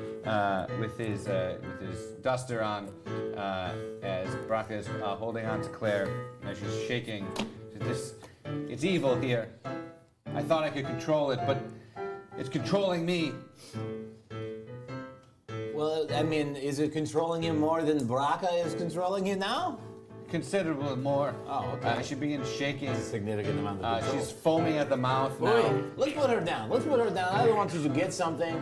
with his duster on, as Raka is holding on to Claire as she's shaking. It's evil here. I thought I could control it, but it's controlling me. Well, I mean, is it controlling him more than Raka is controlling him now? Considerably more. Oh, okay. She begins shaking. Significant amount of control. She's foaming at the mouth now. Wait, let's put her down. Let's put her down. I don't want you to get something.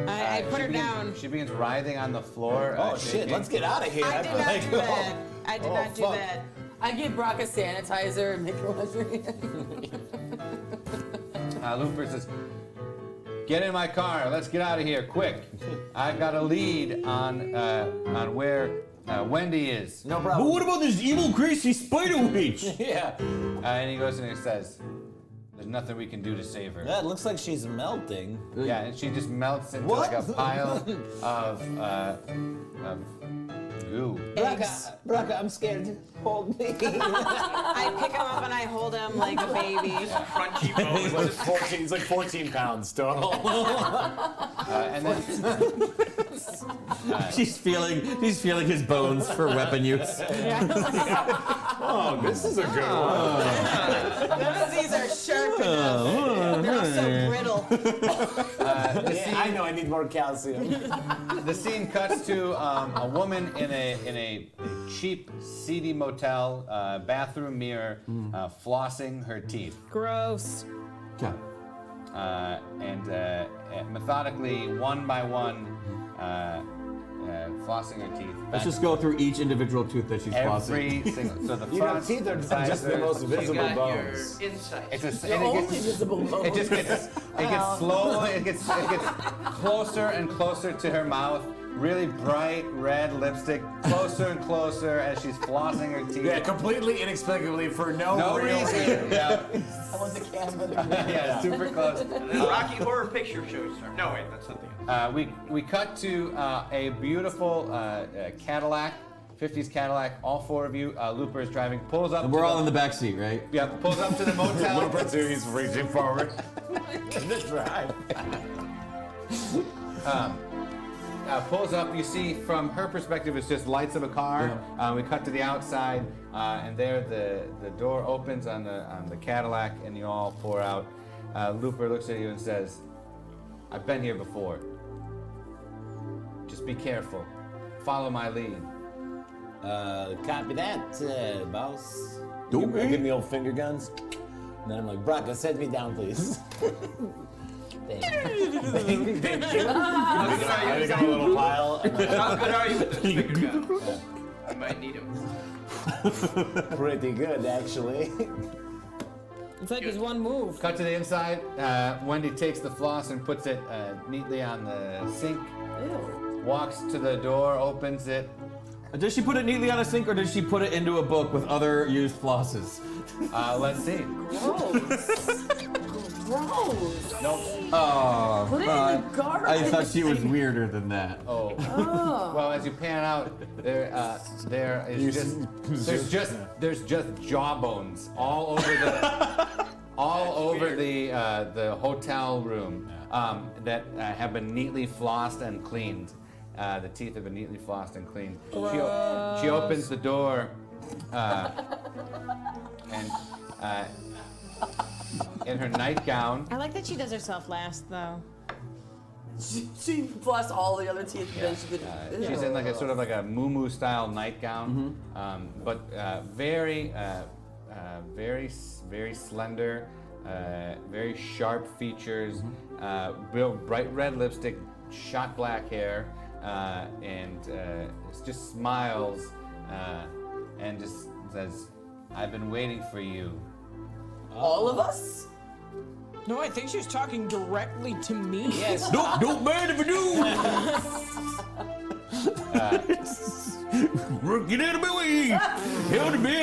I put her begins- down. She begins writhing on the floor. Oh shit, shaking. let's get out of here. I did not do that. I did not do fuck. that. I give Brock a sanitizer and make her wash her hands. Looper says, "Get in my car. Let's get out of here, quick. I've got a lead on where Wendy is." No But problem. what about this evil, crazy spider witch? Yeah, And he goes and he says, "There's nothing we can do to save her." that looks like she's melting. Yeah, and she just melts into What? like a pile of goo. Raka, I'm scared. Hold me. I pick him up and I hold him like a baby. Crunchy bones. He's like 14 pounds total. And then She's feeling his bones for weapon use. Oh, this is a good one. None of these are sharp enough. They're all so brittle. Yeah, I know. I need more calcium. the scene cuts to a woman in a cheap, seedy motel bathroom mirror, flossing her teeth. Gross. Yeah. And methodically, one by one, flossing her teeth. Let's just go through each individual tooth that she's flossing. Every single. So the You know, front, teeth are incisors, just the most You visible got bones. your insight. It's just, Your and it only gets, visible bone. it just gets slow. It gets closer and closer to her mouth. Really bright red lipstick, closer and closer as she's flossing her teeth. Yeah, completely inexplicably for no real reason. Yeah. I want the camera. Yeah, super close. And then Rocky Horror Picture Show starts. No, wait, that's something else. We cut to a beautiful Cadillac, 50s Cadillac. All four of you. Looper is driving. Pulls up. And we're all in the back seat, right? Yeah, pulls up to the motel. He's reaching forward. The drive. Pulls up. You see from her perspective, it's just lights of a car. We cut to the outside. And there, the door opens on the Cadillac, and you all pour out. Looper looks at you and says, "I've been here before. Just be careful. Follow my lead." Copy that, boss. Don't give be. me old finger guns. And then I'm like, Raka, set me down, please. Thank you. I got a little pile. How good are you with those finger guns? You might need them. Pretty good, actually. It's like his one move. Cut to the inside. Wendy takes the floss and puts it neatly on the sink. Ew. Walks to the door, opens it. Does she put it neatly on a sink, or does she put it into a book with other used flosses? Let's see. Gross. Gross. Nope. Oh, Put it in the garbage. I thought she was weirder than that. Oh. Oh. Well, as you pan out, there is there's just jawbones all over the hotel room that have been neatly flossed and cleaned. The teeth have been neatly flossed and cleaned. She opens the door and in her nightgown. I like that she does herself last, though. She flossed all the other teeth. And then she could, She's in like a sort of like a moo style nightgown, but very slender, very sharp features, bright red lipstick, shot black hair, and just smiles and just says, "I've been waiting for you." all of us? No, I think she was talking directly to me. Yes. Don't mind if I do. Get out of my way. Hell to me.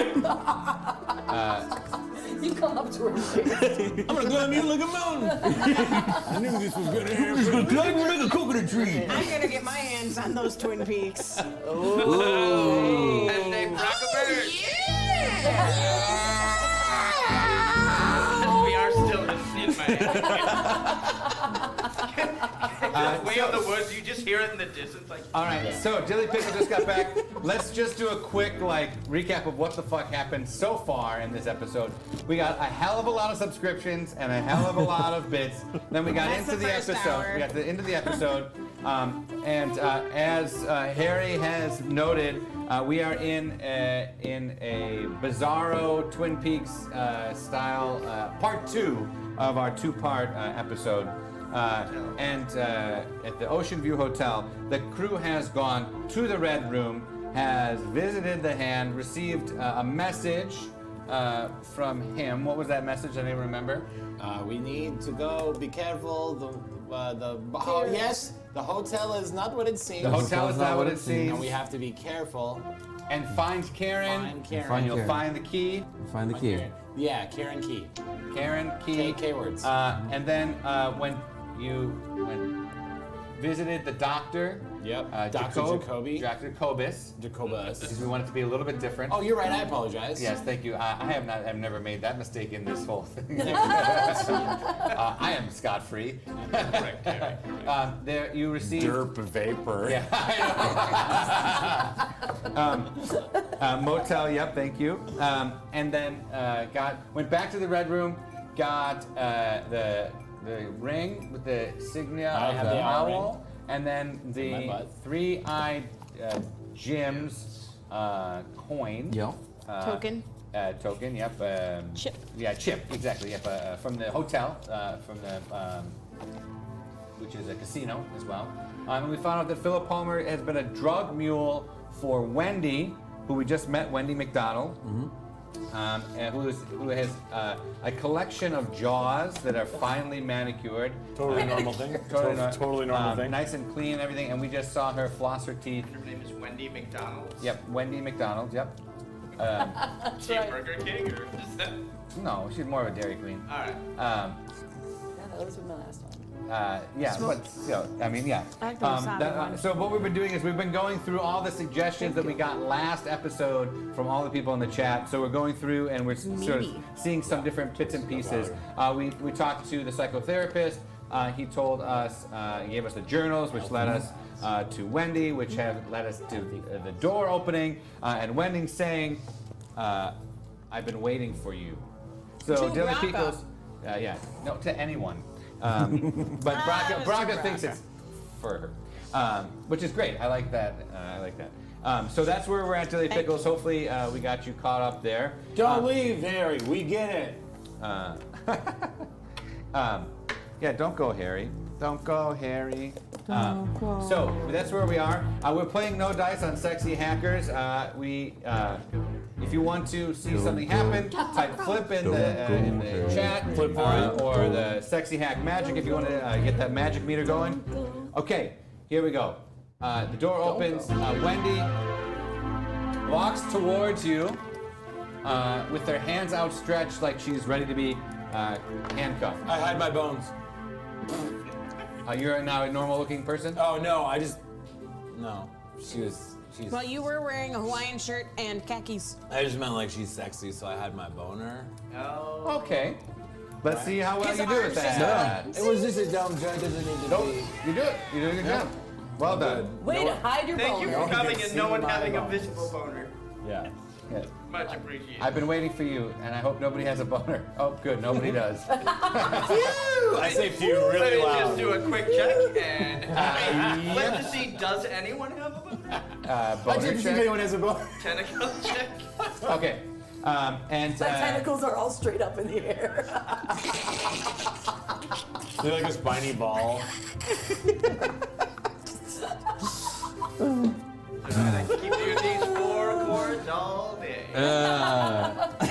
You come up to her face. I'm gonna climb you like a mountain. I knew this was gonna happen. I'm just gonna climb you like a coconut tree. I'm gonna get my hands on those Twin Peaks. Oh. And they rock a bird. We are still in Miami. Way out in the woods, you just hear it in the distance, like. All right, so Dilly Pickle just got back. Let's just do a quick recap of what the fuck happened so far in this episode. We got a hell of a lot of subscriptions and a hell of a lot of bits. Then we got That's into the the first episode. hour. We got into the episode, and as Harry has noted, we are in a bizarro Twin Peaks style part 2 of our 2-part episode. And at the Ocean View Hotel, the crew has gone to the Red Room, has visited the Hand, received a message from him. What was that message? I didn't remember. We need to go. Be careful. Yes, the hotel is not what it seems. The hotel is not what it seems. And we have to be careful. And find Karen. Find Karen. And you'll Karen. find the key. Find the key. Yeah, Karen Key. Karen, key. K words. And then when you visited the doctor. Yep. Dr. Jacoby. Dr. Jacobus. Jacobus. Because we want it to be a little bit different. Oh, you're right. I apologize. Yes, thank you. I've never made that mistake in this whole thing. I am scot-free. There you received Derp vapor. Yeah, I know. Motel. Yep, thank you. And then went back to the Red Room. Got the ring with the insignia I of have the the owl owl, and then my the butt. 3-eyed Jim's coin. Yep. Token. Token, yep. Chip. Yeah, chip, exactly. Yep, from the hotel, which is a casino as well. And we found out that Philip Palmer has been a drug mule for Wendy, who we just met, Wendy McDonald, and who has a collection of jaws that are finely manicured. Totally normal thing. Totally normal thing. Nice and clean and everything. And we just saw her floss her teeth. Her name is Wendy McDonald. Yep, Wendy McDonald. Yep. Is she a Burger King or is that? No, she's more of a Dairy Queen. All right. Yeah, that was my last one. Yeah, but I mean, yeah. I like the wasabi one. So what we've been doing is we've been going through all the suggestions that we got last episode from all the people in the chat. So we're going through and we're sort of seeing some different bits and pieces. We talked to the psychotherapist. He told us, he gave us the journals, which led us to Wendy, which have led us to the door opening, and Wendy saying, I've been waiting for you. So To Dilly Raka. Picos, no, to anyone. But Braga thinks it's for her, which is great. I like that. So that's where we're at, Dilly Pickles. Hopefully, we got you caught up there. Don't leave, Harry. We get it. Yeah, don't go, Harry. Don't go, Harry. So that's where we are. We're playing No Dice on Sexy Hackers. If you want to see something happen, type flip in the chat, or the Sexy Hack Magic if you want to get that magic meter going. Okay, here we go. The door opens. Wendy walks towards you with her hands outstretched like she's ready to be handcuffed. I hide my bones. You're now a normal-looking person? Oh no, no. She's. Well, you were wearing a Hawaiian shirt and khakis. I just meant like she's sexy, so I had my boner. Oh. Okay. Let's see how well His you do with arms that. It was just a dumb joke. Doesn't need to Nope, be. you do it. You're doing a good job. Well done. Way to hide your Thank you boner. for coming can and see no one my having a bones. visible boner. Yeah. Yes. Much appreciated. I've been waiting for you, and I hope nobody has a boner. Oh, good, nobody does. I say few Let really me loud. just do a quick check and flip to see, does anyone have a boner? Boner check. has a boner. Tentacle check. Okay. My tentacles are all straight up in the air. They're like a spiny ball. Keep doing these 4 chords all day. Hope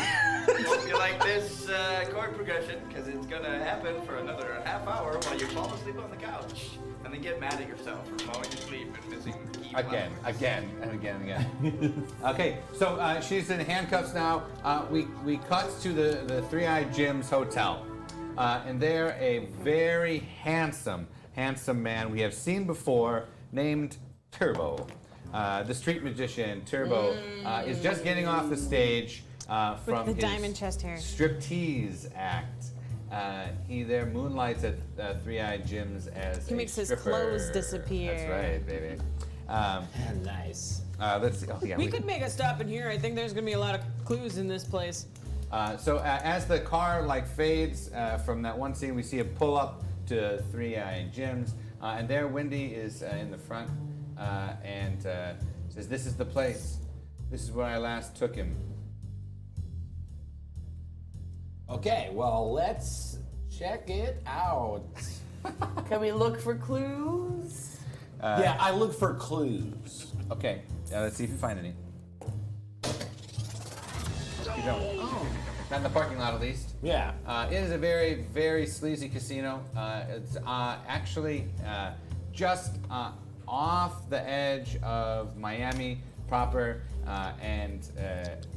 you like this chord progression, because it's going to happen for another half hour while you fall asleep on the couch. And then get mad at yourself for falling asleep and missing key Again, flowers. again, and again, and again. Okay, so she's in handcuffs now. We cut to the Three-Eyed Jim's hotel. And there a very handsome man we have seen before named Turbo. The street magician, Turbo, is just getting off the stage from the his diamond chest hair. striptease act. He there moonlights at Three-Eyed Jim's as He a makes his stripper. clothes disappear. That's right, baby. Nice. Let's see. Oh, yeah, We could make a stop in here. I think there's gonna be a lot of clues in this place. So as the car fades from that one scene, we see it pull up to Three-Eyed Jim's, and there Wendy is in the front and says, "This is the place. This is where I last took him." Okay, well, let's check it out. Can we look for clues? Yeah, I look for clues. Okay, let's see if you find any. You don't. Oh. Not in the parking lot, at least. Yeah. It is a very, very sleazy casino. It's actually just off the edge of Miami proper, and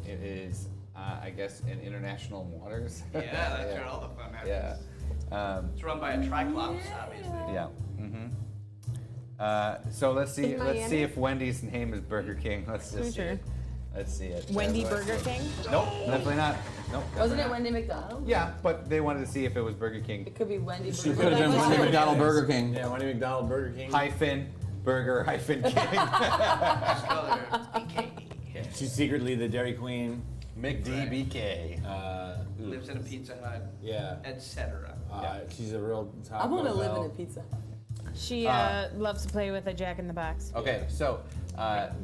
it is, I guess, in international waters. Yeah, that's where all the fun happens. Yeah. It's run by a Triclops, obviously. Yeah. So let's see. In Let's see Miami? if Wendy's name is Burger King. Let's just see Sure. it. Let's see it. Wendy Let's Burger see. King? Nope, definitely not. Nope. Wasn't definitely it not. Wendy McDonald? Yeah, but they wanted to see if it was Burger King. It could be Wendy. She Burger could have King. been Wendy McDonald Burger King. Yeah, Wendy McDonald Burger King. Hyphen Burger hyphen King. She's secretly the Dairy Queen. McDBK. Lives in a Pizza Hut, Yeah. etc. She's a real top I want to live model. in a pizza. She loves to play with a Jack in the Box. Okay, so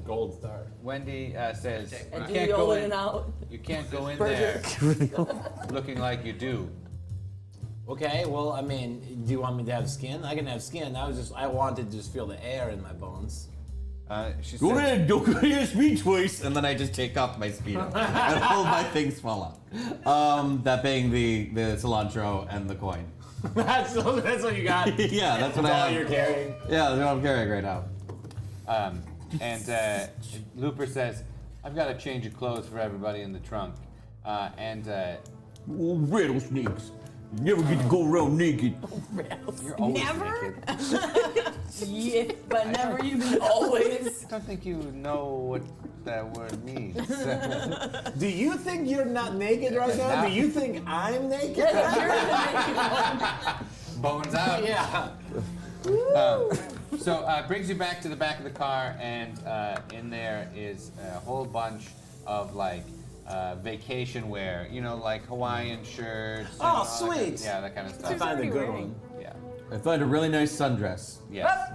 Gold star. Wendy says And you do can't the go in in. and out. You can't go in Burger. there looking like you do. Okay, well, I mean, do you want me to have skin? I can have skin. I wanted to just feel the air in my bones. She Go says, ahead, don't hear me twice. And then I just take off my Speedo and all my things fall out. That being the cilantro and the coin. that's what you got. Yeah, that's what I all have. you're carrying. Yeah, that's what I'm carrying right now. and Looper says, "I've got a change of clothes for everybody in the trunk." Oh, rattlesnakes. You never get to go around naked. You're always Never? naked. Yeah, but never even always. I don't think you know what that word means. Do you think you're not naked right now? Do you think I'm naked? Bones out. Yeah. So it brings you back to the back of the car, and in there is a whole bunch of vacation wear. You know, like Hawaiian shirts. and Oh, all that kind of- sweet. yeah, that kind of I stuff. find a good wearing. one. Yeah. I find a really nice sundress. Yes.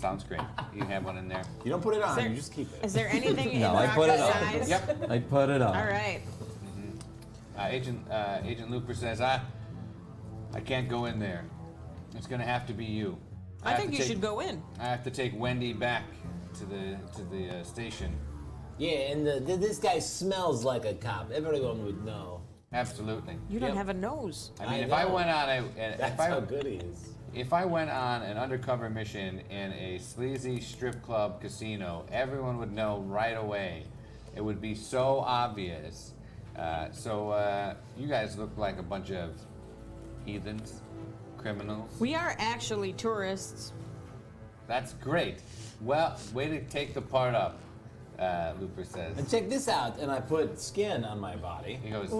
Sounds great. You have one in there. You don't put it on, there- you just keep it. Is there anything in No, I put it Raka's on. size? Yep. I put it on. All right. Agent Looper says, I can't go in there. It's gonna have to be you. I have think to you take- should go in. I have to take Wendy back to the station. Yeah, and this guy smells like a cop. Everyone would know. Absolutely. You don't have a nose. I mean, I if I know. went on That's how good he is. if I went on an undercover mission in a sleazy strip club casino, everyone would know right away. It would be so obvious. So you guys look like a bunch of heathens, criminals. We are actually tourists. That's great. Well, way to take the part up, Looper says. And check this out, and I put skin on my body. He goes,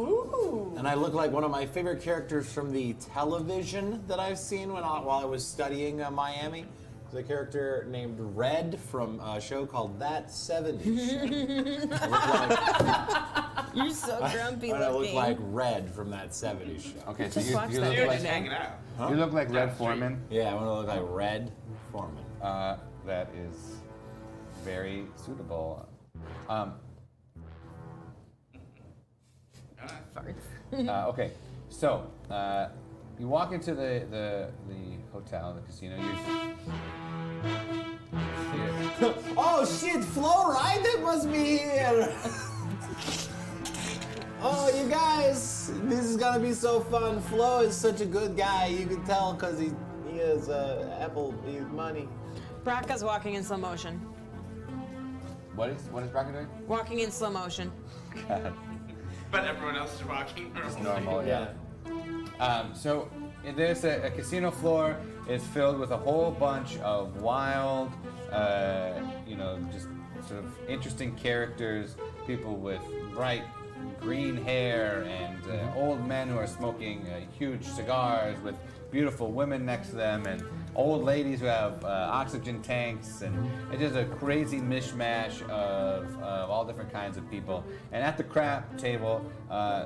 And I look like one of my favorite characters from the television that I've seen while I was studying Miami. There's a character named Red from a show called That 70s Show. You're so grumpy I look looking. like Red from That 70s Show. okay, so Just watch you that look video. like Just hanging out. you look like Red Foreman. Yeah, I want to look like Red Foreman. That is very suitable. Okay, so you walk into the hotel, the casino. Oh shit, Flo Rida must be here! Oh, you guys, this is gonna be so fun. Flo is such a good guy. You can tell because he has Apple money. Raka's walking in slow motion. What is Raka doing? Walking in slow motion. But everyone else is walking normal. Normal, yeah. So there's a casino floor is filled with a whole bunch of wild, just sort of interesting characters, people with bright green hair and old men who are smoking huge cigars with beautiful women next to them and old ladies who have oxygen tanks, and it's just a crazy mishmash of all different kinds of people. And at the crap table,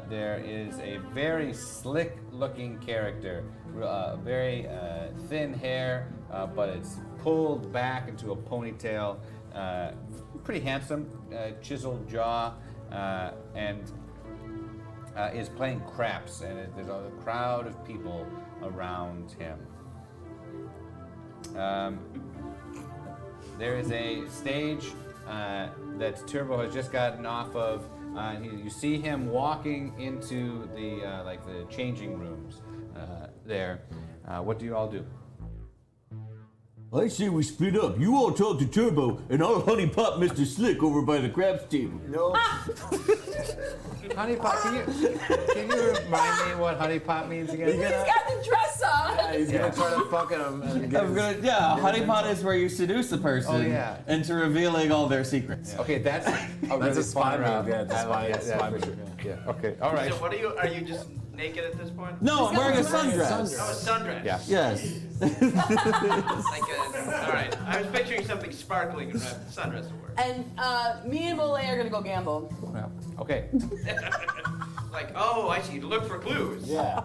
there is a very slick-looking character, very thin hair, but it's pulled back into a ponytail. Pretty handsome, chiseled jaw, and is playing craps, and there's a crowd of people around him. There is a stage that Turbo has just gotten off of. You see him walking into the the changing rooms there. What do you all do? I say we split up. You all talk to Turbo, and I'll honey pop Mr. Slick over by the craps table. No. Honey Pot, can you remind me what Honey Pot means again? He's got the dress on. He's gonna try to fuck him. And honey pot is where you seduce the person Oh, yeah. into revealing all their secrets. Okay, that's a really That's a spy fun round. move. Yeah, it's a spy, Yeah, move. for sure. Yeah. Okay. All right. So what are you just naked at this point? No, I'm wearing a Sundress. sundress. Oh, a sundress. Yeah. Yes. All right. I was picturing something sparkling and a sundress to wear. And me and Mole are gonna go gamble. Well, okay. Like, oh, I see. Look for clues. Yeah.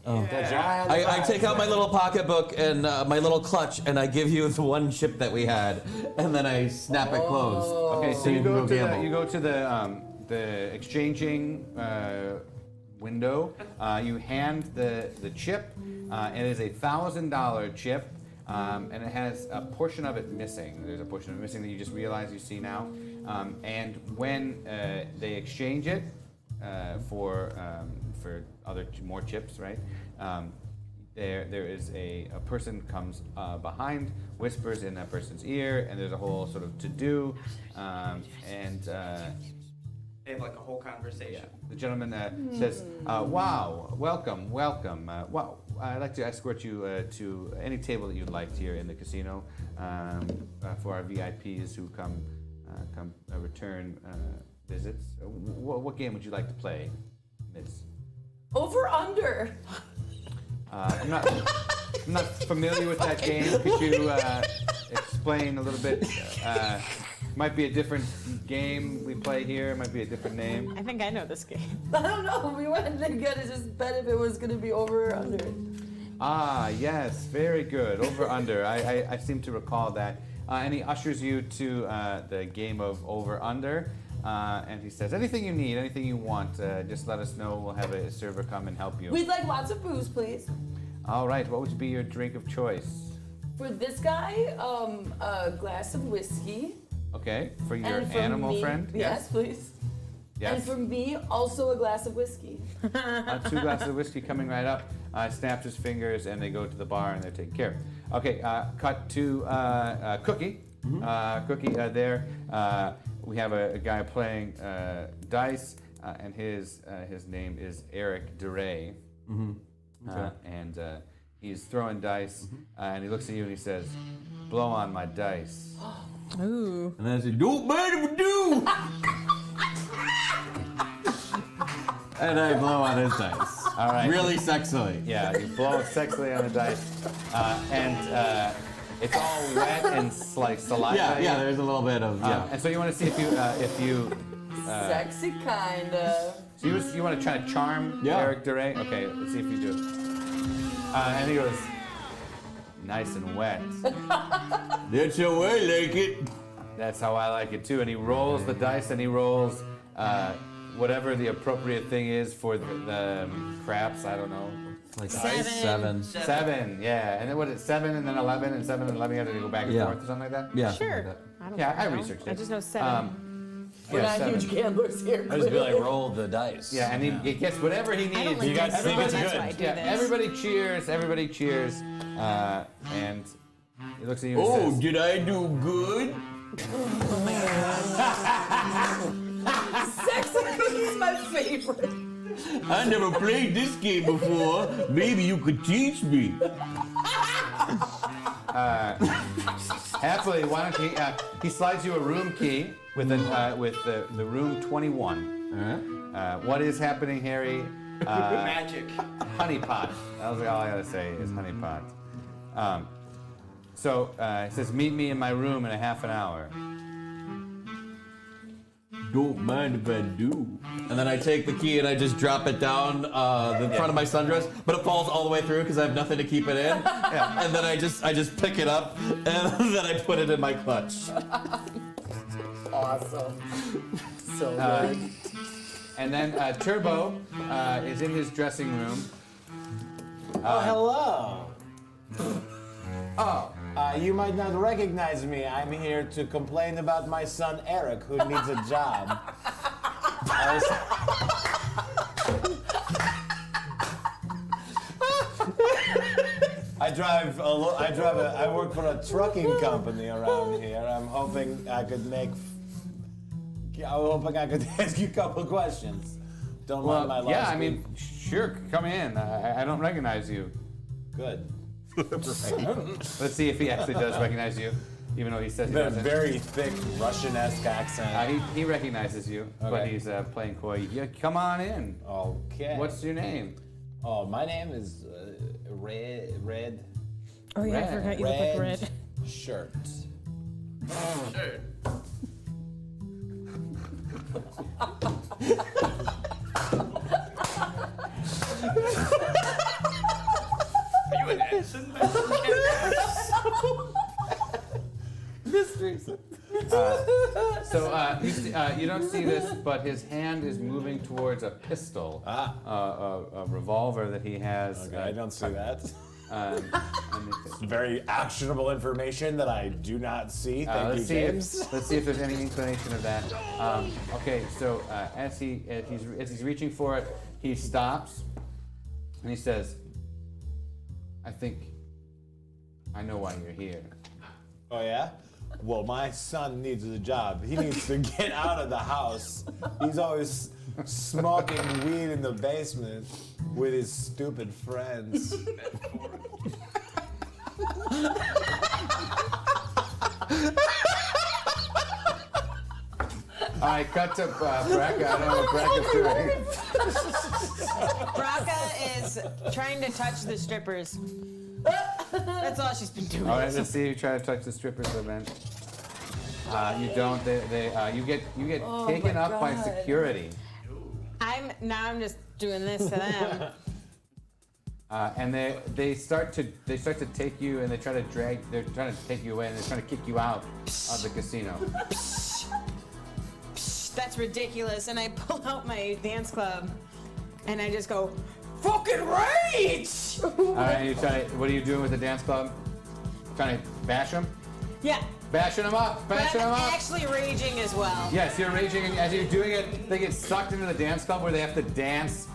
Yeah. I take out my little pocketbook and my little clutch, and I give you the one chip that we had, and then I snap it closed. Okay, so you you can go go to gamble. you go to the exchanging window. You hand the chip. It is a $1,000 chip, and it has a portion of it missing. There's a portion of it missing that you just realize you see now. And when they exchange it for more chips, right? There is a person comes behind, whispers in that person's ear, and there's a whole sort of to-do, They have like a whole conversation. the gentleman says, "Wow, welcome. Wow, I'd like to escort you to any table that you'd like here in the casino for our VIPs who come return visits. What game would you like to play, Miss?" Over under. I'm not familiar with that game. Could you explain a little bit? Might be a different game we play here. It might be a different name. I think I know this game. I don't know. We went to get it. Just bet if it was gonna be over or under. Ah, yes, very good. Over under. I seem to recall that. And he ushers you to the game of over under. And he says, anything you need, anything you want, just let us know. We'll have a server come and help you. We'd like lots of booze, please. All right, what would be your drink of choice? For this guy, a glass of whiskey. Okay, for your And for animal me, friend? Yes, please. Yes. And for me, also a glass of whiskey. 2 glasses of whiskey coming right up. Snaps his fingers and they go to the bar and they're taken care of. Okay, cut to Cookie. Cookie, there we have a guy playing dice, and his name is Eric DeRay. And he's throwing dice, and he looks at you and he says, blow on my dice. Ooh. And then I say, don't mind if I do! And I blow on his dice. All right. Really sexily. Yeah, you blow sexily on the dice, and it's all wet and like saliva. Yeah, there's a little bit of, And so you want to see if you Sexy kinda. so you want to try to charm Eric DeRay? Okay, let's see if you do. And he goes, nice and wet. That's how I like it. That's how I like it too. And he rolls the dice and he rolls whatever the appropriate thing is for the craps. I don't know. Like 7. 7, yeah. And then what is it, 7 and then 11 and 7 and 11? You have to go back and forth or something like that? Yeah. Sure. I don't Yeah, I know. researched it. I just know 7. We're not 7. huge gamblers here. I just be like, roll the dice. Yeah, and he gets whatever he needs. I don't like You guys dice, think so it's that's good? why I do Yeah, this. everybody cheers, and he looks at you and Oh, says, did I do good? Sexy Cookie's my favorite. I never played this game before. Maybe you could teach me. happily, why don't he slides you a room key with the room 21. What is happening, Harry? Magic. Honeypot. That was all I gotta say is honeypot. So it says, meet me in my room in a half an hour. Don't mind if I do. And then I take the key and I just drop it down the front of my sundress, but it falls all the way through because I have nothing to keep it in. And then I just pick it up and then I put it in my clutch. Awesome. So good. And then Turbo is in his dressing room. Hello. Oh, You might not recognize me. I'm here to complain about my son Eric, who needs a job. I work for a trucking company around here. I'm hoping I could ask you a couple questions. Don't mind my well, last yeah, I week. mean, sure, come in. I don't recognize you. Good. Let's see if he actually does recognize you, even though he says he A doesn't. very thick Russian-esque accent. He recognizes you, but Okay. he's playing coy. Yeah, come on in. Okay. What's your name? Oh, my name is Red. Oh yeah, I Red. forgot you look like Red. Shirt. Sure. Are you an ensign? Mysteries. So you don't see this, but his hand is moving towards a pistol, a revolver that he has. Okay, I don't see that. Um, Very actionable information that I do not see. Thank you, let's see James. let's see if there's any inclination of that. Okay, so as he's reaching for it, he stops and he says, "I think I know why you're here." Oh yeah? Well, my son needs a job. He needs to get out of the house. He's always smoking weed in the basement with his stupid friends. All right, cut to Raka. I don't know what Raka's doing. Raka is trying to touch the strippers. That's all she's been doing. All right, let's see you try to touch the strippers event. You don't. You get Oh taken my up by God. security. I'm just doing this to them. And they start to take you, and they're trying to take you away, and they're trying to kick you out of the casino. That's ridiculous. And I pull out my dance club, and I just go, fucking rage! All right, what are you doing with the dance club? Trying to bash them? Yeah. Bashing them up, But bashing them I'm up. actually raging as well. Yes, you're raging, and as you're doing it, they get sucked into the dance club where they have to dance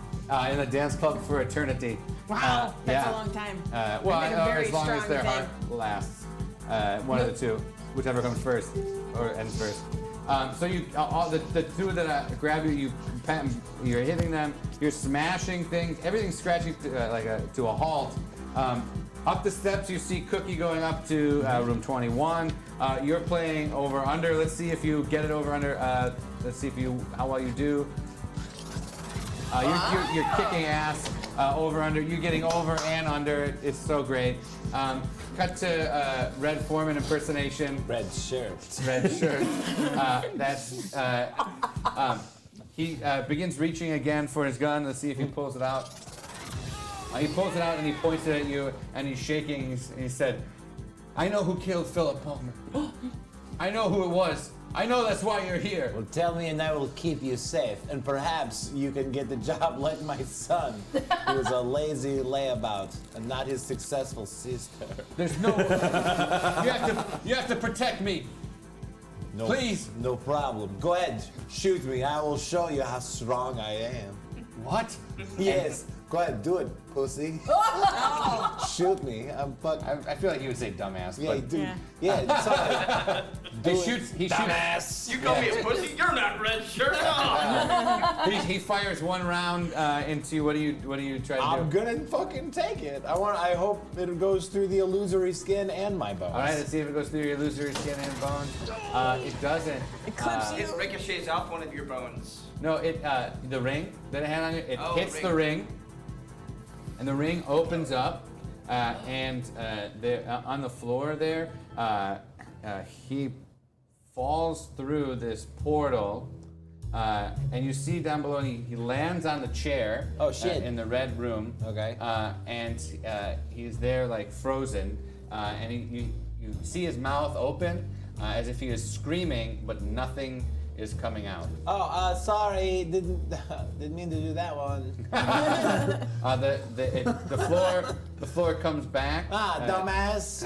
in the dance club for eternity. Wow, that's yeah. a long time. Well, I make a very as long as strong their heart thing. lasts. One of the two, whichever comes first or ends first. So you, the two that grab you, you're hitting them, you're smashing things, everything's scratching to a halt. Up the steps, you see Cookie going up to room 21. You're playing over under. Let's see if you get it over under. Let's see how well you do. You're kicking ass over under. You're getting over and under. It's so great. Cut to Red Foreman impersonation. Red shirt. Red shirt. He begins reaching again for his gun. Let's see if he pulls it out. He pulls it out and he points it at you and he's shaking. He said, "I know who killed Philip Palmer. I know who it was. I know that's why you're here." Well, tell me and I will keep you safe. And perhaps you can get the job like my son, who is a lazy layabout and not his successful sister. There's no. You have to protect me. No, Please. No problem. Go ahead, shoot me. I will show you how strong I am. What? Yes. Go ahead, do it, pussy. Shoot me. I'm fucking. I feel like you would say dumbass. Yeah, but dude. Yeah, it's all right. he shoots. Dumbass. You call me a pussy? You're not red shirt. No. He fires one round into what do you try to do? I'm gonna fucking take it. I hope it goes through the illusory skin and my bones. All right, let's see if it goes through your illusory skin and bones. It doesn't. It clips It ricochets off one of your bones. No, the ring that it had on it, it hits ring. the ring, and the ring opens up, and there on the floor there, he falls through this portal, and you see down below he lands on the chair. Oh, shit. In the red room. Okay. And he's there like frozen, and you see his mouth open, as if he is screaming, but nothing is coming out. Oh, sorry. Didn't mean to do that one. The floor comes back. Dumbass.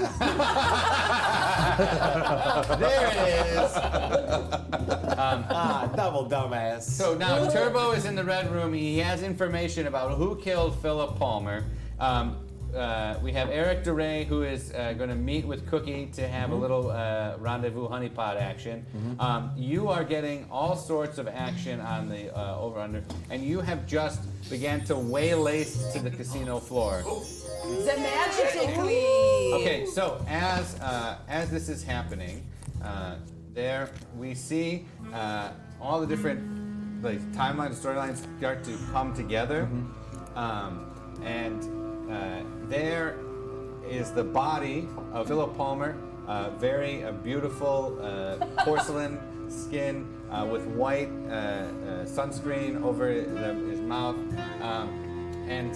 There it is. Double dumbass. So now Turbo is in the red room. He has information about who killed Philip Palmer. We have Eric DeRay, who is going to meet with Cookie to have a little rendezvous honeypot action. You are getting all sorts of action on the over-under, and you have just began to waylay to the casino floor. Magically. Okay, so as this is happening, there we see all the different timelines, storylines start to come together, and there is the body of Philip Palmer, very beautiful porcelain skin with white sunscreen over his mouth, and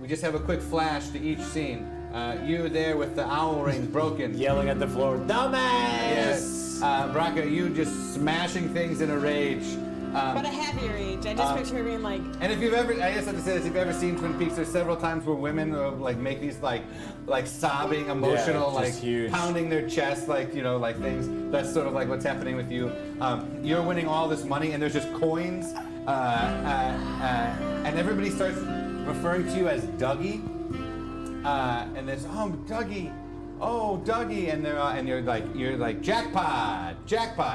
we just have a quick flash to each scene. You there with the owl ring broken. Yelling at the floor, dumbass! Yes. Raka, you just smashing things in a rage. But a happy rage. I just picture her being like. And if you've ever, I just have to say this, if you've ever seen Twin Peaks, there's several times where women make these like sobbing, emotional, just huge. pounding their chest, things. That's sort of like what's happening with you. You're winning all this money, and there's just coins, and everybody starts referring to you as Dougie, and there's Dougie. Oh, Dougie, and you're like jackpot.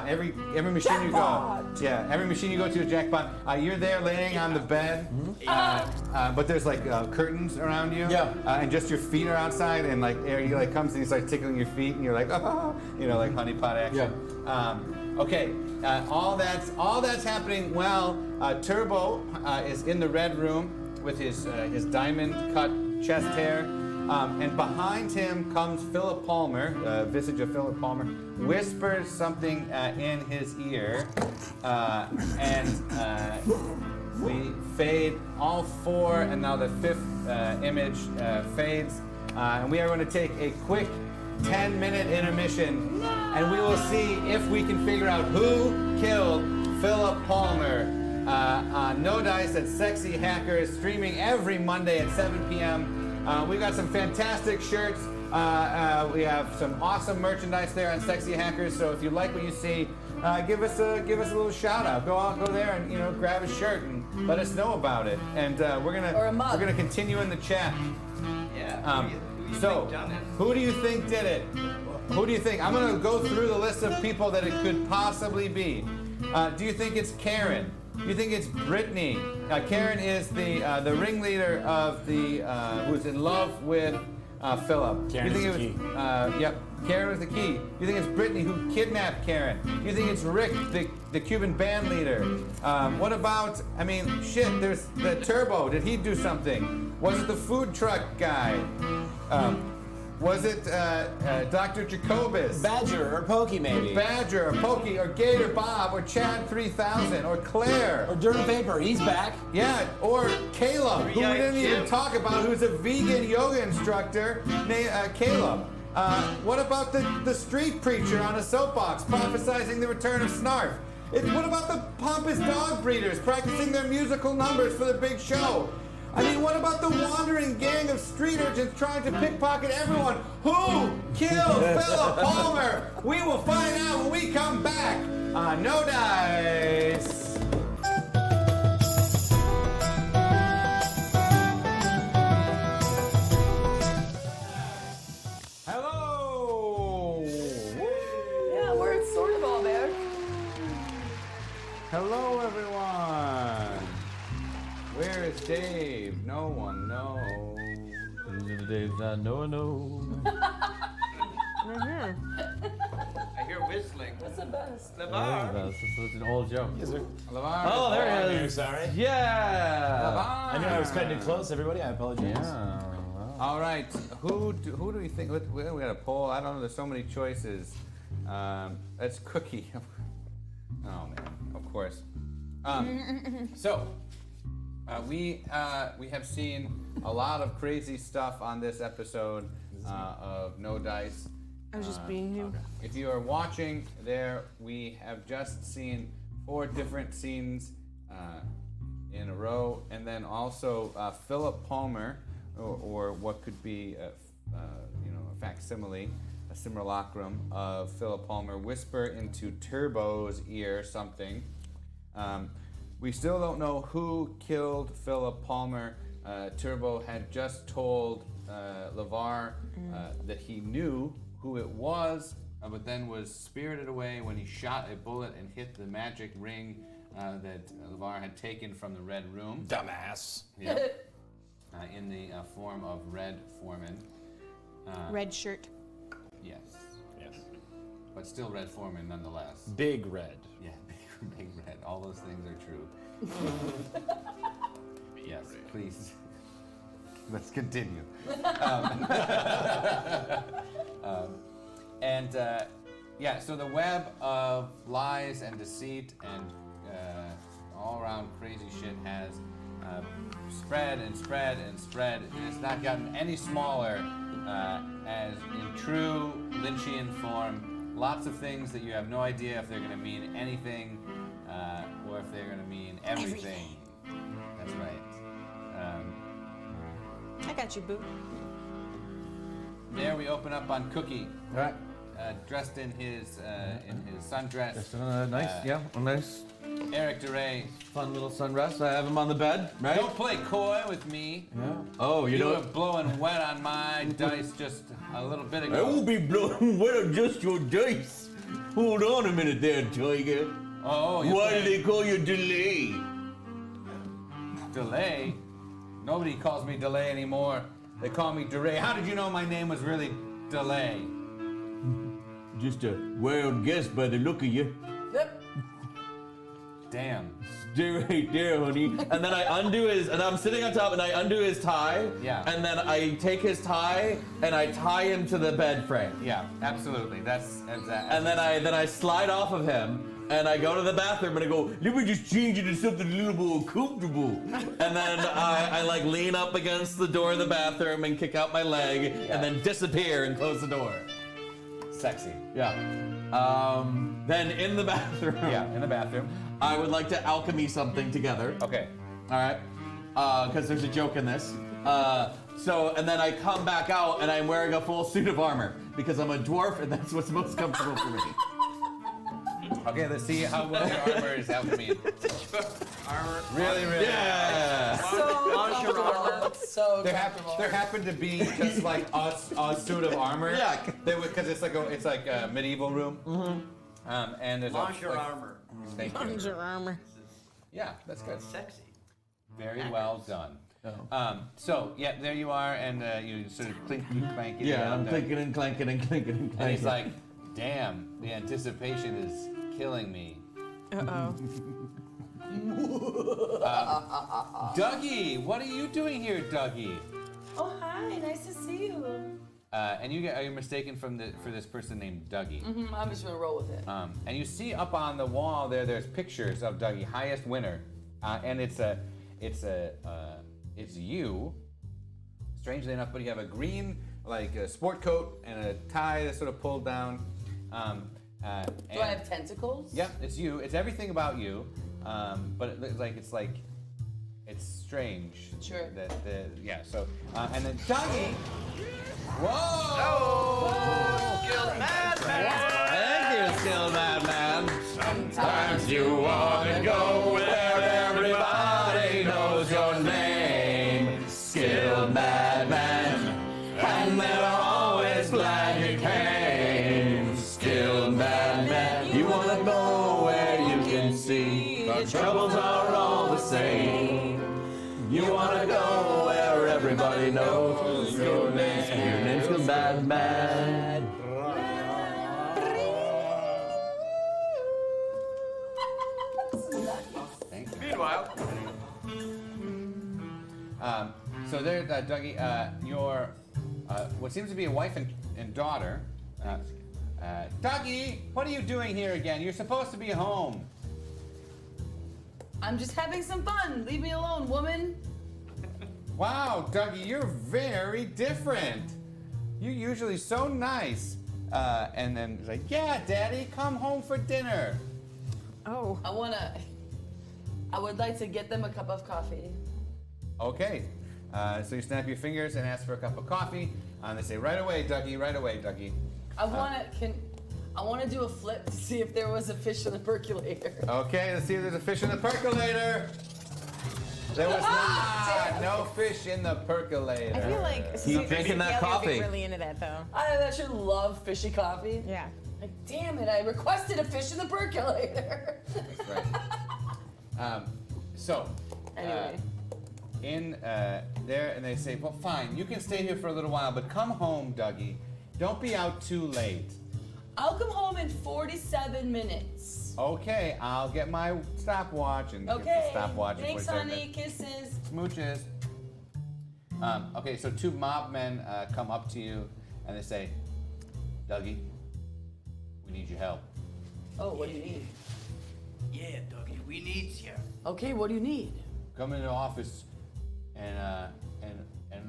Every machine you go, every machine you go to is jackpot. You're there laying on the bed, but there's curtains around you, and just your feet are outside, and he comes and he starts tickling your feet, and you're like, oh, like honeypot action. Okay, all that's happening. Well, Turbo is in the red room with his diamond cut chest hair. And behind him comes Philip Palmer, visage of Philip Palmer, whispers something in his ear, and we fade all four, and now the fifth image fades, and we are going to take a quick 10-minute intermission, and we will see if we can figure out who killed Philip Palmer on No Dice at Sexy Hackers, streaming every Monday at 7 p.m. We've got some fantastic shirts. We have some awesome merchandise there on Sexy Hackers. So if you like what you see, give us a little shout out. Go there and grab a shirt and let us know about it. And we're gonna continue in the chat. Yeah. So who do you think did it? Who do you think? I'm gonna go through the list of people that it could possibly be. Do you think it's Karen? You think it's Britney? Karen is the ringleader of the who's in love with Philip. Karen you think is the key. Yep. Karen was the key. You think it's Britney who kidnapped Karen? You think it's Rick, the Cuban band leader? What about? I mean, shit. There's the Turbo. Did he do something? Was it the food truck guy? Was it Dr. Jacobus? Badger or Pokey, maybe. Badger or Pokey or Gator Bob or Chad 3000 or Claire. Or Dirt Vapor, he's back. Yeah, or Caleb, who we didn't even talk about, who's a vegan yoga instructor named Caleb. What about the street preacher on a soapbox prophesizing the return of Snarf? What about the pompous dog breeders practicing their musical numbers for the big show? I mean, what about the wandering gang of street urchins trying to pickpocket everyone? Who killed Philip Palmer? We will find out when we come back on No Dice. Hello. Yeah, we're sort of all there. Hello, everyone. Where is Dave? No one knows. Dave's not no. I hear whistling. That's the best. Lavar. This is an old joke. Yes, sir. LeVar. Oh, there he is. Sorry. Yeah. I knew I was cutting it close, everybody. I apologize. Yeah. Wow. All right. Who do we think? We got a poll. I don't know. There's so many choices. That's Cookie. Oh man. Of course. So. We have seen a lot of crazy stuff on this episode of No Dice. I was just being you. If you are watching there, we have just seen 4 different scenes in a row, and then also Philip Palmer, or what could be a facsimile, a simulacrum of Philip Palmer, whisper into Turbo's ear something. We still don't know who killed Philip Palmer. Turbo had just told LeVar that he knew who it was, but then was spirited away when he shot a bullet and hit the magic ring that LeVar had taken from the Red Room. Dumbass. Yep. In the form of Red Foreman. Red shirt. Yes. Yes. But still Red Foreman nonetheless. Big Red. Yeah, big red. All those things are true. Yes, please. Let's continue. So the web of lies and deceit and all around crazy shit has spread and spread and spread. It's not gotten any smaller as in true Lynchian form. Lots of things that you have no idea if they're going to mean anything or if they're going to mean everything. That's right. I got you, boo. There we open up on Cookie, All right. dressed in his sundress. Just a nice, Eric DeRay. fun little sundress. I have him on the bed, right? Don't play coy with me. Yeah. Oh, you You know were blowing wet on my dice just a little bit I ago. won't be blowing wet on just your dice. Hold on a minute there, Tiger. Oh, you Why do play they call you Delay? Delay? Nobody calls me Delay anymore. They call me DeRay. How did you know my name was really Delay? Just a wild guess by the look of you. Yep. Damn. Dude, honey. And then I undo his, and I'm sitting on top, and I undo his tie. Yeah. And then I take his tie, and I tie him to the bed frame. Yeah, absolutely. That's exactly. And then I slide off of him, and I go to the bathroom, and I go, let me just change it to something a little more comfortable. And then I like lean up against the door of the bathroom and kick out my leg, and then disappear and close the door. Sexy. Yeah. Then in the bathroom. Yeah, in the bathroom. I would like to alchemy something together. Okay. All right. Because there's a joke in this. And then I come back out and I'm wearing a full suit of armor because I'm a dwarf and that's what's most comfortable for me. Okay, let's see how well your armor is helping me. Armor. Really, really. Yeah. So comfortable. So comfortable. There happened to be just like a suit of armor. Yeah. Because it's like a medieval room. Mm-hmm. And there's Launch your armor. Thank you. Your armor. Yeah, that's good. Sexy. Very well done. Oh. So yeah, there you are, and you sort of clinky clanky. Yeah, I'm clinking and clanking and clinking and clanking. And he's like, "Damn, the anticipation is killing me." Dougie, what are you doing here, Dougie? Oh, hi. Nice to see you. And are you mistaken for this person named Dougie? I'm just gonna roll with it. And you see up on the wall there's pictures of Dougie, highest winner, and it's you. Strangely enough, but you have a green sport coat and a tie that's sort of pulled down. Do I have tentacles? Yep, it's you. It's everything about you, but it looks like it's strange. Sure. So and then Dougie. Whoa! Oh, skilled madman. Thank you, skilled madman. Sometimes You wanna go where everybody knows your name, skilled madman, and they're always glad you came, skilled madman. You wanna go where you can see the troubles are all the same. You wanna go where everybody knows your name. Your name's skilled madman. Meanwhile, So there, Dougie, your what seems to be a wife and daughter. Dougie, what are you doing here again? You're supposed to be home. I'm just having some fun. Leave me alone, woman. Wow, Dougie, you're very different. You're usually so nice. And then he's like, yeah, Daddy, come home for dinner. Oh. I would like to get them a cup of coffee. Okay. So you snap your fingers and ask for a cup of coffee. And they say, right away, Dougie, right away, Dougie. I want to do a flip to see if there was a fish in the percolator. Okay, let's see if there's a fish in the percolator. There was not. No fish in the percolator. I feel like Keep drinking that Scalia would be coffee. really into that though. I actually love fishy coffee. Yeah. Like, damn it, I requested a fish in the percolator. That's right. Anyway. In there, and they say, well, fine, you can stay here for a little while, but come home, Dougie. Don't be out too late. I'll come home in 47 minutes. Okay, I'll get my stopwatch and get Okay. the stopwatch. in Thanks, 47 honey. minutes. Kisses. Smooches. Okay, so two mob men come up to you and they say, Dougie, we need your help. Oh, what do you need? yeah, Dougie, we need you. Okay, what do you need? Come into the office and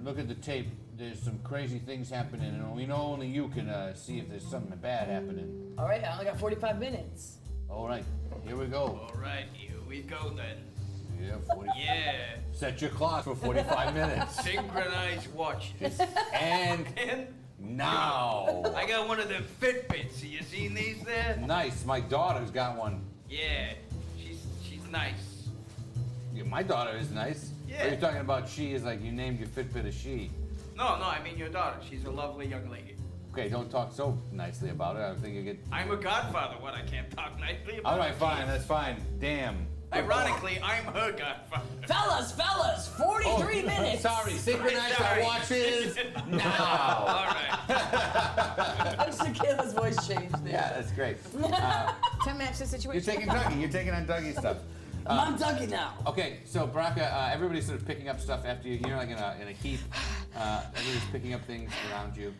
look at the tape. There's some crazy things happening, and we know only you can see if there's something bad happening. All right, I only got 45 minutes. All right, here we go. All right, here we go then. Yeah, Yeah, Set your clock for 45 minutes. synchronized watches. And And now. I got one of them Fitbits. You seen these there? Nice. My daughter's got one. Yeah, she's nice. Yeah, my daughter is nice. Yeah. Are you talking about she is like you named your Fitbit a she? No, I mean your daughter. She's a lovely young lady. Okay, don't talk so nicely about it. I think you get. I'm a godfather. What, I can't talk nicely about? All right, fine. That's fine. Damn. Ironically, I'm her godfather. Fellas, 43 minutes. Sorry, synchronize our Sorry. watches now. All right. Shakayla's voice changed there. Yeah, that's great. To match the situation. You're taking Dougie. You're taking on Dougie's stuff. I'm Dougie now. Okay, so Raka, everybody's sort of picking up stuff after you. You're like in a heap. Everybody's picking up things around you.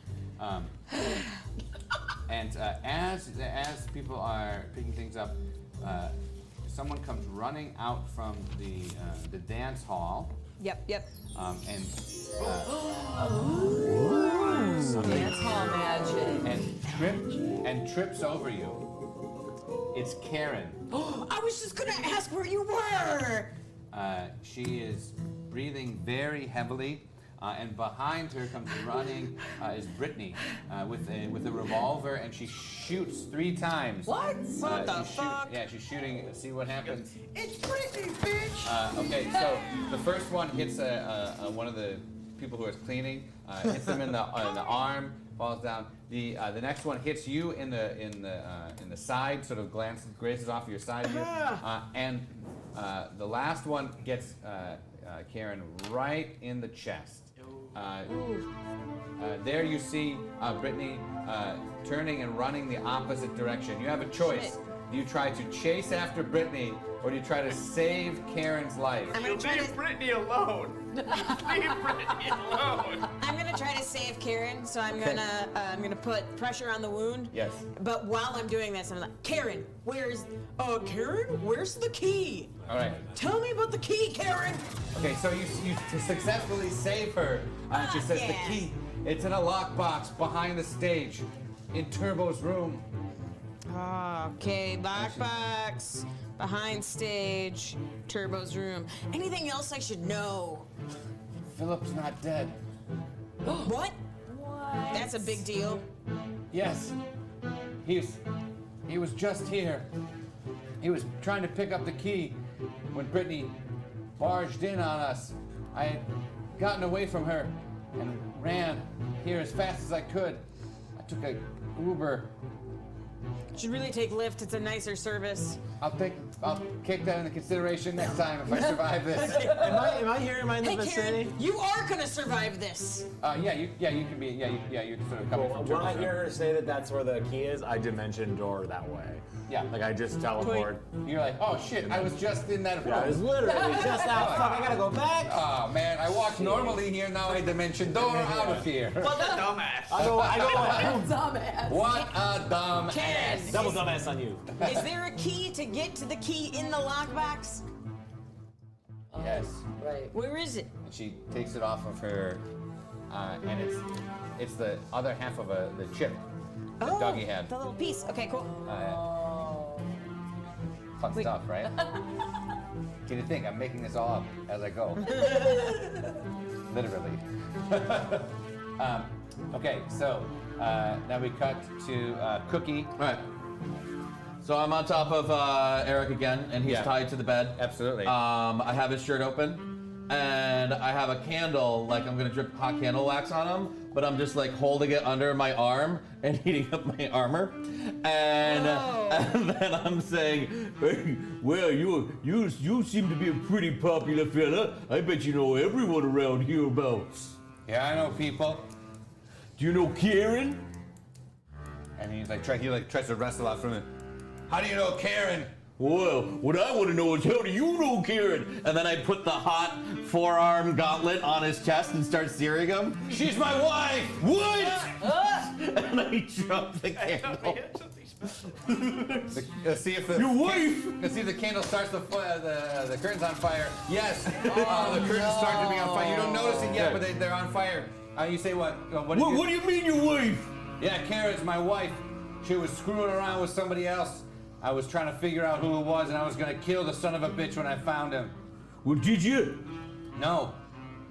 And as people are picking things up, someone comes running out from the dance hall. Yep. And Dance hall magic. and trips over you. It's Karen. I was just gonna ask where you were. She is breathing very heavily, and behind her comes running is Britney with a revolver, and she shoots 3 times. What? What the fuck? Yeah, she's shooting. See what happens. It's Britney, bitch! Okay, so the first one hits one of the people who is cleaning, hits them in the arm, falls down. The next one hits you in the side, sort of grazes off your side here, and the last one gets Karen right in the chest. There you see Britney turning and running the opposite direction. You have a choice. Do you try to chase after Britney, or do you try to save Karen's life? I'm gonna try Leave to. Britney alone! Leave Britney alone! I'm gonna try to save Karen, so I'm gonna put pressure on the wound. Yes. But while I'm doing this, I'm like, Karen, where's the key? All right. Tell me about the key, Karen. Okay, so you successfully save her. She says yeah. the key. It's in a lockbox behind the stage, in Turbo's room. Okay, lockbox, behind stage, Turbo's room. Anything else I should know? Philip's not dead. What? That's a big deal. Yes, he was just here. He was trying to pick up the key when Britney barged in on us. I had gotten away from her and ran here as fast as I could. I took a Uber. Should really take Lyft. It's a nicer service. I'll take that into consideration next time if I survive this. Am I here? Am I in the Hey, vicinity? Karen, you are gonna survive this. You can be. You're sort of coming Well, from when I Turbo's hear room. her say that that's where the key is, I dimension door that way. Yeah. Like I just teleport. You're like, oh shit, I was just in that room. Yeah, I was literally just out. Fuck, I gotta go back. Oh man, I walked normally here, now I dimension door out of here. What a dumbass! I go. Dumbass. What a dumb Karen, ass. Double dumbass on you. is there a key to get to the key in the lockbox? Yes. Right. Where is it? And she takes it off of her, and it's the other half of the chip that Dougie had. The little piece. Okay, cool. Fun stuff, right? Can you think I'm making this all up as I go? Literally. Okay, so now we cut to Cookie. All right. So I'm on top of Eric again, and he's Yeah. tied to the bed. Absolutely. I have his shirt open, and I have a candle, like I'm gonna drip hot candle wax on him, but I'm just like holding it under my arm and heating up my armor. And then I'm saying, hey, well, you seem to be a pretty popular fella. I bet you know everyone around hereabouts. Yeah, I know people. Do you know Karen? And he tries to wrestle out from it. How do you know Karen? Well, what I want to know is how do you know Karen? And then I put the hot forearm gauntlet on his chest and start searing him. She's my wife! What? And I drop the candle. Let's see if the Your wife! Let's see if the candle starts the curtains on fire. Yes, the curtains start to be on fire. You don't notice it yet, but they're on fire. You say what? What do you mean your wife? Yeah, Karen's my wife. She was screwing around with somebody else. I was trying to figure out who it was, and I was gonna kill the son of a bitch when I found him. Well, did you? No,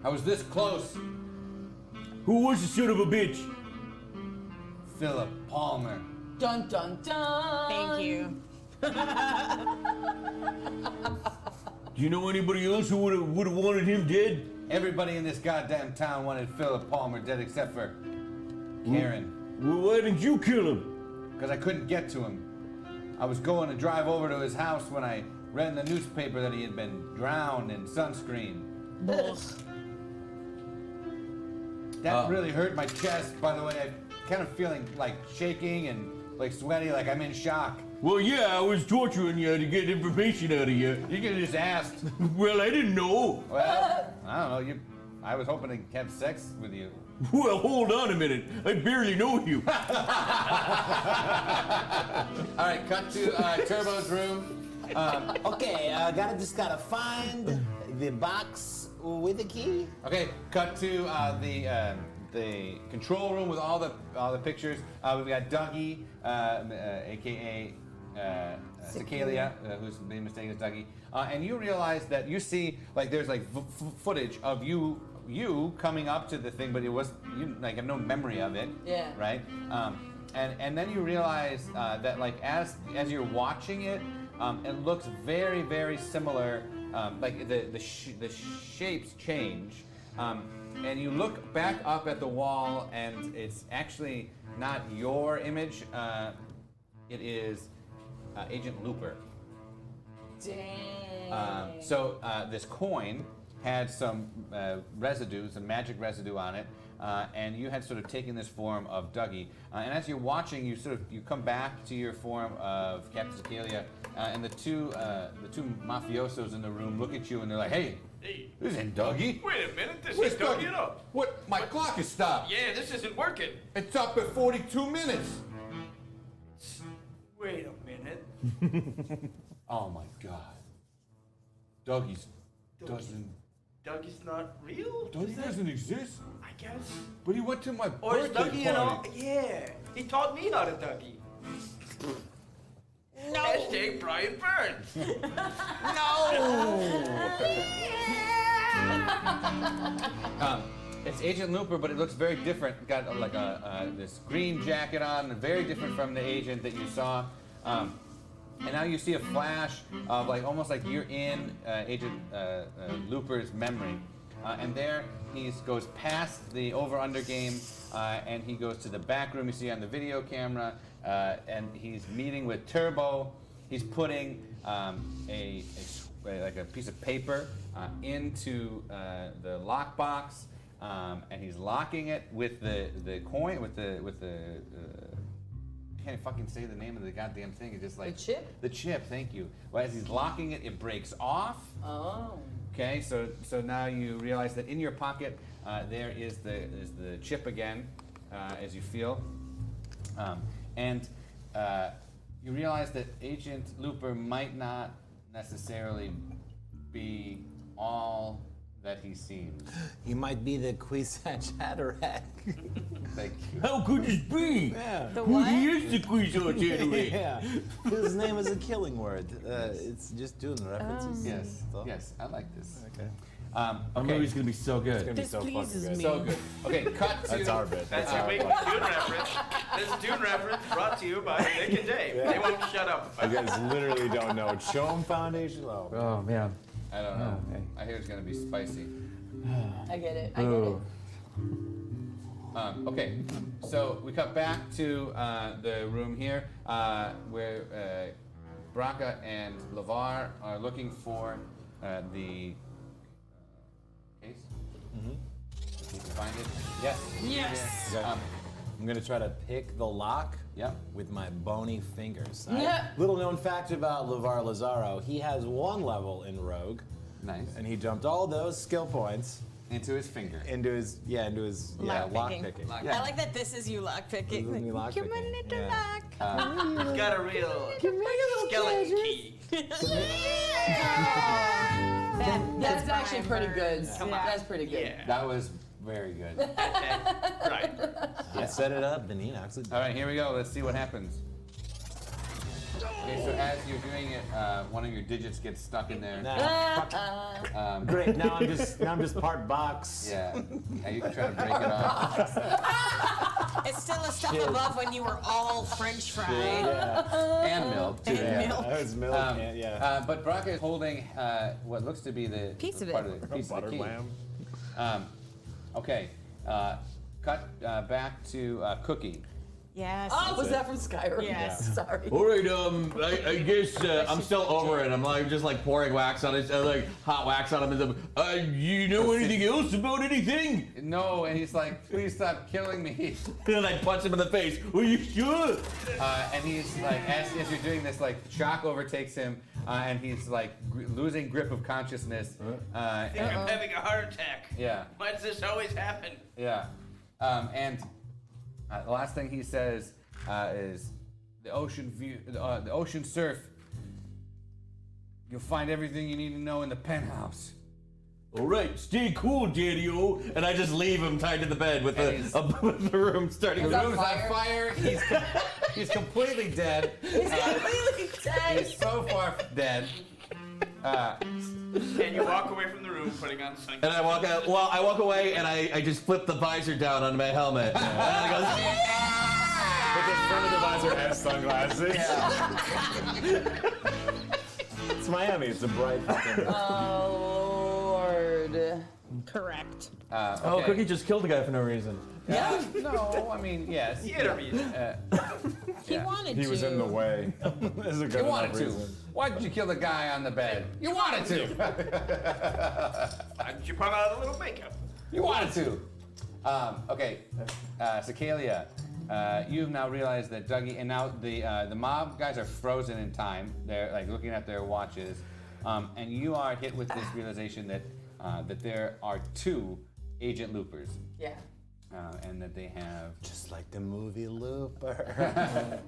I was this close. Who was the son of a bitch? Philip Palmer. Dun dun dun. Thank you. Do you know anybody else who would have wanted him dead? Everybody in this goddamn town wanted Philip Palmer dead except for Karen. Well, why didn't you kill him? Because I couldn't get to him. I was going to drive over to his house when I read in the newspaper that he had been drowned in sunscreen. That really hurt my chest. By the way, kind of feeling like shaking and like sweaty, like I'm in shock. Well, yeah, I was torturing you to get information out of you. You could have just asked. Well, I didn't know. Well, I don't know. I was hoping to have sex with you. Well, hold on a minute. I barely know you. All right, cut to Turbo's room. Okay, just gotta find the box with the key. Okay, cut to the control room with all the pictures. We've got Dougie, aka Cicalia, who's been mistaken as Dougie, and you realize that you see like there's like footage of you coming up to the thing, but you like have no memory of it. Yeah. Right. And then you realize that like as you're watching it, it looks very very similar. Like the shapes change. And you look back up at the wall, and it's actually not your image. It is Agent Looper. Dang. So this coin had some residue, some magic residue on it, and you had sort of taken this form of Dougie. And as you're watching, you come back to your form of Captain Cicalia, and the two mafiosos in the room look at you, and they're like, "Hey, this isn't Dougie. Wait a minute, this Where's is Dougie up. What? My clock is stopped. Yeah, this isn't working. It's up at 42 minutes. Wait a minute. Oh my God. Dougie's doesn't not real? Dougie doesn't exist. I guess. But he went to my Or is birthday Dougie party. Yeah, he taught me how to Dougie. No. Hashtag Brian Burns. It's Agent Looper, but it looks very different. Got like this green jacket on, very different from the agent that you saw. And now you see a flash of like almost like you're in Agent Looper's memory. And there he goes past the over-under game, and he goes to the back room you see on the video camera, and he's meeting with Turbo. He's putting like a piece of paper into the lockbox, and he's locking it with the coin, with the I can't fucking say the name of the goddamn thing. It's just like The chip? The chip, thank you. Well, as he's locking it, it breaks off. Oh. Okay, so now you realize that in your pocket there is the chip again, as you feel, and you realize that Agent Looper might not necessarily be all that he seems. He might be the Kwisatz Haderach. Thank you. How could this be? Yeah. The Who what? is the Kwisatz Haderach? Yeah. His name is a killing word. It's just doing references. Yes, Stuff. yes, I like this. Okay. Our Okay, movie's gonna be so It's gonna good. be This so fucking pleases good. me. so good. Okay, cut to. That's our bit. That's our your big bit. Dune reference. This Dune reference brought to you by Nick and Dave. They won't shut up. You guys literally don't know. Show 'em Foundation Low. Oh man. I don't know. Okay. I hear it's gonna be spicy. I get it. I get it. Okay, so we cut back to the room here where Raka and Lazzaro are looking for the case. Mm-hmm. If you can find it. Yes. Yes. I'm gonna try to pick the lock Yep. with my bony fingers. Yeah. Little known fact about Lazzaro, he has 1 level in Rogue, Nice. and he jumped all those skill points Into his finger. into his Lock lock picking. picking. I like that this is you lock picking. This is me lock Come on, picking, little yeah. lock. He's got a real skeleton key. That's actually pretty good. Come on. That's pretty good. Yeah. That was very good. Right. I set it up, then he knocks it All down. right, here we go. Let's see what happens. Okay, so as you're doing it, one of your digits gets stuck in there. Nah, great. Now I'm just part box. Yeah. Now you can try to break it off. It's still a step above when you were all French fried. Yeah. And milk, too. And milk. That was milk. Yeah. But Braca is holding what looks to be the Piece of part it. of the piece of the Buttered key. lamb. Okay. Cut back to Cookie. Yes. Oh, was that from Skyrim? Yes. Sorry. All right, I guess I'm still over it. I'm like just like pouring wax on it, like hot wax on him. You know anything else about anything? No, and he's like, please stop killing me. And I punch him in the face. Are you sure? And he's like, as you're doing this, like shock overtakes him, and he's like losing grip of consciousness. I think I'm having a heart attack. Yeah. Why does this always happen? Yeah. And the last thing he says is, the ocean view, the ocean surf. You'll find everything you need to know in the penthouse. All right, stay cool, Daddy-O. And I just leave him tied to the bed with the room starting. The room's on fire. He's completely dead. He's completely dead. He's so far dead. And you walk away from the room, putting on sunglasses. And I walk out. Well, I walk away and I just flip the visor down on my helmet. And I With the front of the visor has sunglasses. It's Miami. It's a bright. Oh, Lord. Correct. Oh, Cookie just killed the guy for no reason. Yeah. No, I mean, yes. He had a reason. He wanted to. He was in the way. This is a good You wanted enough to. reason. Why did you kill the guy on the bed? You wanted to. Why did you put on a little makeup? You wanted to. Okay, Cicalia, you've now realized that Dougie, and now the mob guys are frozen in time. They're like looking at their watches, and you are hit with this realization that that there are 2 Agent Loopers, Yeah. and that they have. Just like the movie Looper.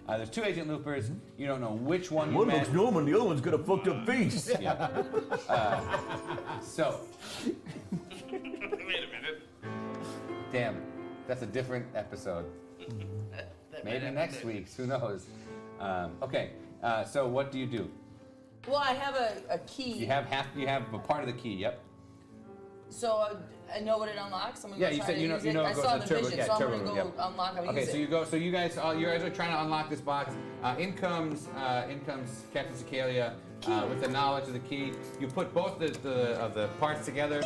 There's 2 Agent Loopers. You don't know which one you One met. looks normal, the other one's got a fucked up face. Yeah. So. Wait a minute. Damn, that's a different episode. Maybe next week's. Who knows? Okay. So what do you do? Well, I have a key. You have a part of the key. Yep. So I know what it unlocks. I'm gonna Yeah, go you try said to you know use you it. know I it goes saw to the turbo. vision, Yeah, so I'm turbo. gonna go Yep. unlock how to Okay, use so it. you go. So you guys are trying to unlock this box. In comes Captain Cicalia with the knowledge of the key. You put both of the parts together,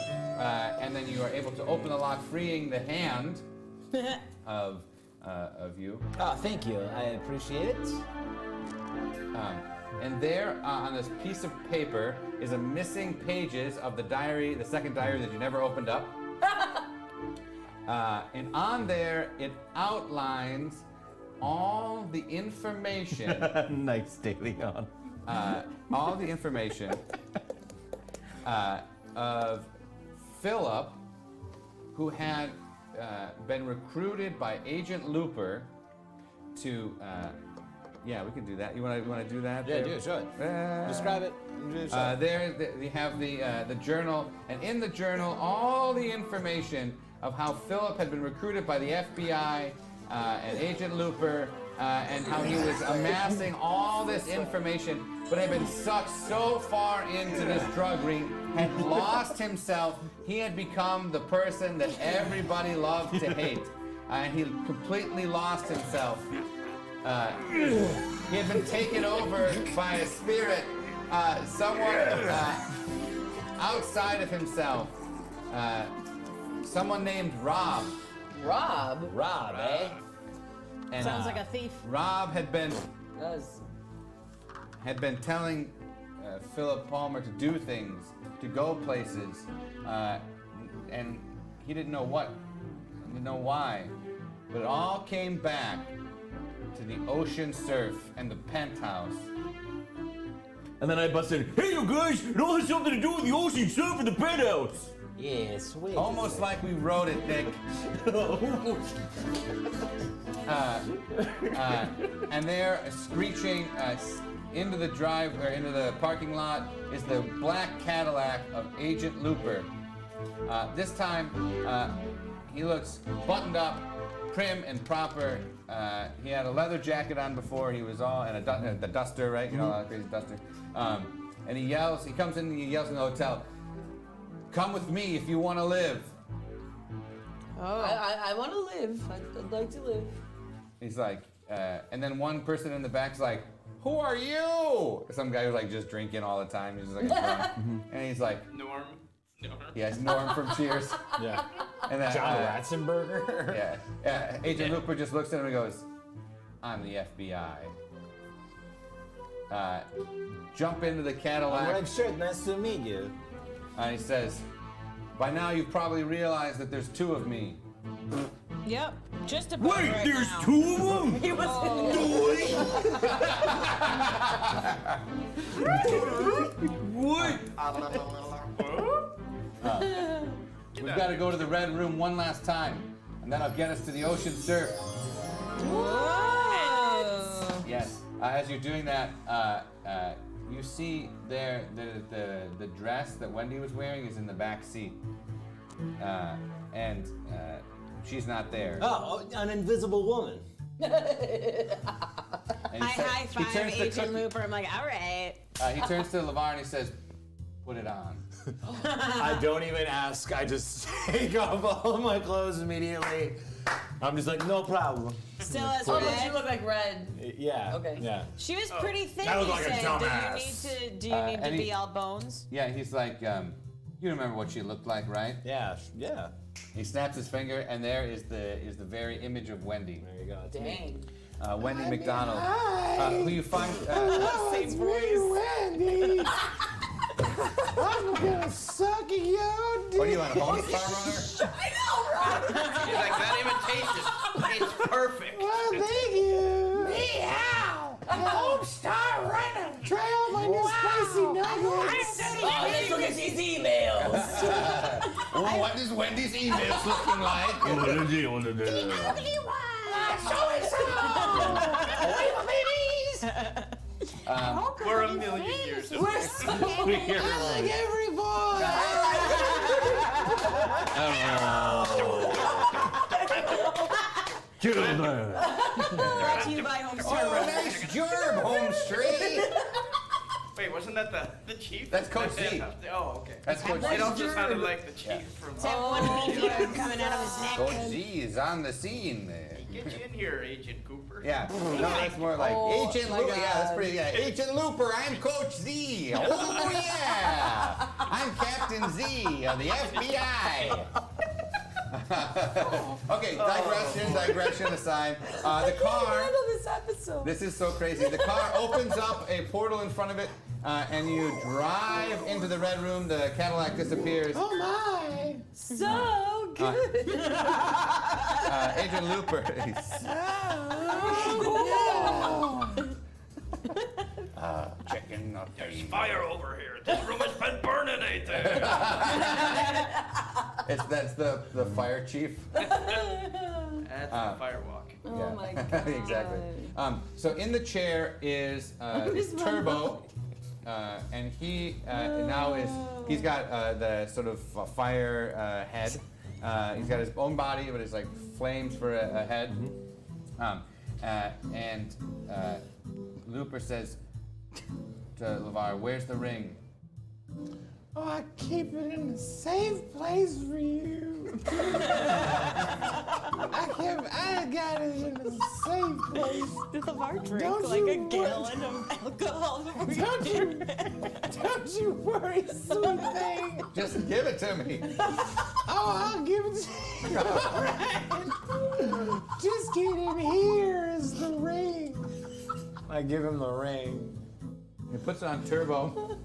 and then you are able to open the lock, freeing the hand of you. Oh, thank you. I appreciate it. And there on this piece of paper is a missing pages of the diary, the second diary that you never opened up. And on there, it outlines all the information. Nice daily on. All the information of Philip, who had been recruited by Agent Looper to. Yeah, we can do that. You want to do that? Yeah, there? do it. Show it. Describe it. There, you have the journal, and in the journal, all the information of how Philip had been recruited by the FBI and Agent Looper, and how he was amassing all this information, but had been sucked so far into this drug ring, had lost himself. He had become the person that everybody loved to hate, and he completely lost himself. He had been taken over by a spirit, someone outside of himself, someone named Rob. Rob. Rob, eh? And, Sounds like a thief. Rob had been Does. telling Philip Palmer to do things, to go places, and he didn't know what, he didn't know why, but it all came back to the ocean surf and the penthouse. And then I busted, hey you guys, it all has something to do with the ocean surf and the penthouse. Yeah, sweet. Almost like we wrote it, Nick. And there, screeching into the drive or into the parking lot, is the black Cadillac of Agent Looper. This time, he looks buttoned up, prim and proper. He had a leather jacket on before. He was all and the duster, right? You know, a crazy duster. And he yells. He comes in. And he yells in the hotel. Come with me if you want to live. Oh. I want to live. I'd like to live. He's like, and then one person in the back's like, "Who are you?" Some guy who's like just drinking all the time. He's just like, drunk. And he's like, Norm. "Yes, Norm from Cheers." Yeah. And then, John Ratzenberger. Yeah. Agent Looper just looks at him and goes, "I'm the FBI." Jump into the Cadillac. Red shirt, nice to meet you. And he says, "By now you've probably realized that there's two of me." Yep. Just about Wait, right there's now. 2 of them? He was What? We've got to go to the Red Room one last time, and that'll get us to the ocean surf. Whoa. Yes. As you're doing that, you see there the dress that Wendy was wearing is in the back seat, and she's not there. Oh, an invisible woman. And I he high he five turns to Agent Cookie- Looper. I'm like, all right. He turns to LeVar and he says, "Put it on." I don't even ask. I just take off all of my clothes immediately. I'm just like, no problem. Still as Oh, but you red. look like red. Yeah. Okay. Yeah. She was pretty thin. I look He like a said. dumbass. Do you need to and be he- all bones? Yeah, he's like, "You remember what she looked like, right?" Yeah. Yeah. He snaps his finger, and there is the very image of Wendy, There you go. It's me. Dang. Wendy McDonald, who you find. Same voice. Wendy. I'm gonna suck your dick. What are you on, a Homestar Runner? I know, right? He's like, that imitation, it's perfect. Oh, thank you. Meow. Homestar Runner. Try out my new spicy nuggets. Oh, let's look at these emails. What is Wendy's emails looking like? We're a million years away. Every boy. Brought to you by Homestar Runner. Nice gerb, Home Street. Wait, wasn't that the chief? That's Coach Z. Oh, okay. That's Coach It Z. also sounded like the chief from. That one beefy coming out of his neck. Coach Z is on the scene there. Get you in here, Agent Cooper. Yeah, no, that's more like Oh, Agent my Looper. Yeah, that's God. pretty. Yeah, Agent Looper. I'm Coach Z. Oh yeah, I'm Captain Z of the FBI. Okay, digression aside. The I car. can't handle this episode. This is so crazy. The car opens up a portal in front of it, and you drive into the Red Room. The Cadillac disappears. Oh my. So good. Agent Looper. Chicken or There's fire over here. This room has been burning, ain't there? That's the fire chief. That's the firewalk. Oh my god. Exactly. So in the chair is Where's my Turbo, and he now he's got the sort of fire head. He's got his own body, but it's like flames for a head. And Looper says to LeVar, "Where's the ring?" Oh, I keep it in a safe place for you. I got it in a safe place. Did LeVar drink Don't like a you gallon of alcohol? Don't you worry, sweet thing. Just give it to me. Oh, I'll give it to you. All right. Just get in here is the ring. I give him the ring. He puts it on Turbo,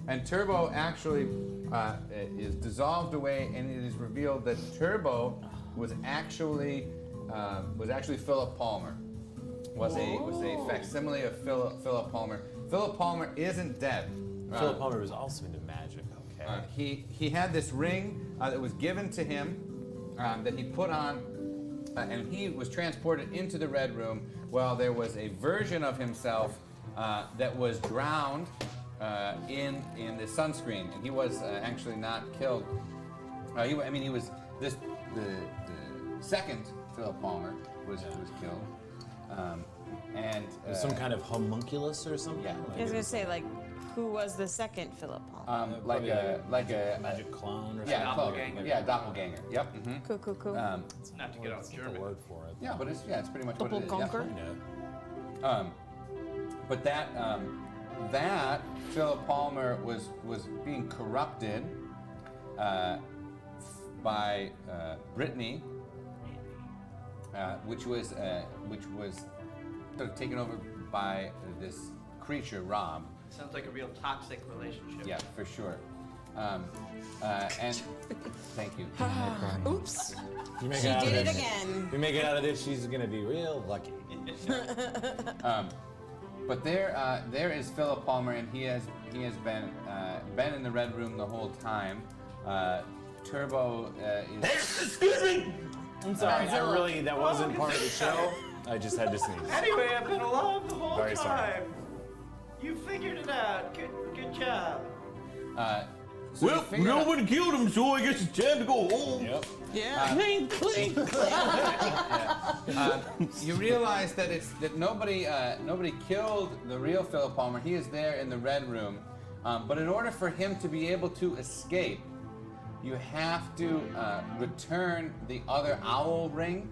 and Turbo actually is dissolved away, and it is revealed that Turbo was actually Philip Palmer. Was a facsimile of Philip Palmer. Philip Palmer isn't dead. Philip Palmer was also into magic. Okay. He had this ring that was given to him that he put on, and he was transported into the Red Room. Well, there was a version of himself that was drowned in the sunscreen, and he was actually not killed. He was the second Philip Palmer was killed, and Some kind of homunculus or something. yeah. I was gonna say, like, who was the second Philip Palmer? like a magic clone or yeah, something. doppelganger. Yeah, doppelganger. Yep. Mm-hmm. Cool. Not to get off What's the German. word for it? Yeah, but it's pretty much what it is. Doppelganger? Yeah. But that Philip Palmer was being corrupted by Britney, which was sort of taken over by this creature, Rob. Sounds like a real toxic relationship. Yeah, for sure. And thank you. Oops. You make She out of did it this. again. You make it out of this, she's gonna be real lucky. But there is Philip Palmer, and he has been in the Red Room the whole time. Turbo is. Excuse me! I'm sorry, that wasn't part of the show. I just had to sneeze. Anyway, I've been alive the whole Very time. sorry. You figured it out. Good job. So Well, you figure no out- one killed him, so I guess it's time to go home. Yep. Yeah. Clink, clink. You realize that nobody killed the real Philip Palmer. He is there in the Red Room, but in order for him to be able to escape, you have to return the other owl ring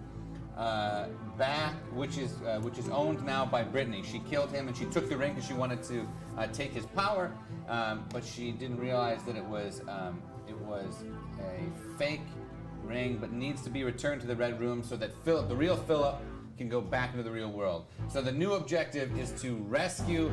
back, which is owned now by Britney. She killed him and she took the ring because she wanted to take his power, but she didn't realize that it was a fake ring, but needs to be returned to the Red Room so that Philip, the real Philip, can go back into the real world. So the new objective is to rescue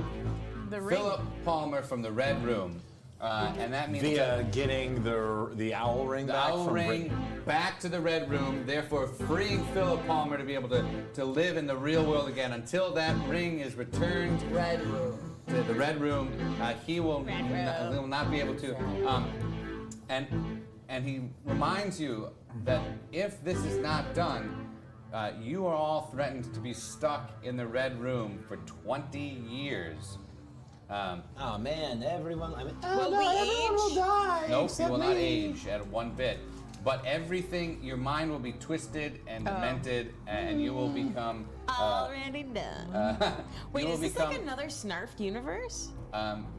Philip Palmer from the Red Room, and that means Via getting the owl ring the back owl from ring Britney. back to the Red Room, therefore freeing Philip Palmer to be able to live in the real world again. Until that ring is returned Red Room. to the Red Room, he will not be able to. And he reminds you that if this is not done, you are all threatened to be stuck in the Red Room for 20 years. Oh man, everyone. I mean, Will we everyone will age? die. Nope, you except will not me. age at one bit. But everything, your mind will be twisted and demented, and you will become. Already done. Wait, you will is this become, like another Snarf universe?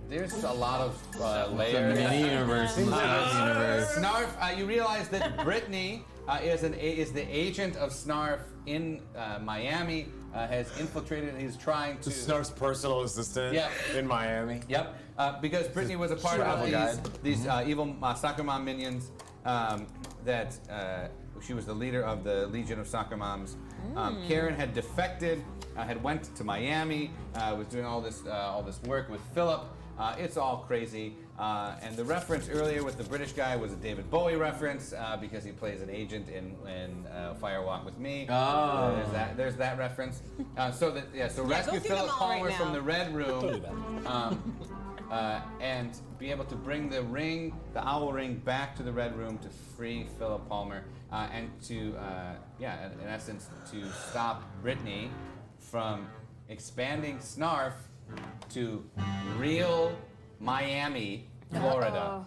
There's a lot of layers. Mini universe. Snarf, you realize that Britney is the agent of Snarf in Miami, has infiltrated and he's trying to. Snarf's personal assistant Yeah. in Miami. Yep, because Britney was a part travel of guide. these evil soccer mom minions that she was the leader of the Legion of Soccer Moms. Karen had defected, had went to Miami, was doing all this work with Philip. It's all crazy. And the reference earlier with the British guy was a David Bowie reference because he plays an agent in Fire Walk with Me. Oh. There's that reference. So rescue go through them Philip all right Palmer now. from the Red Room. And be able to bring the owl ring, back to the Red Room to free Philip Palmer, and to, in essence, to stop Britney from expanding Snarf to real Miami, Florida.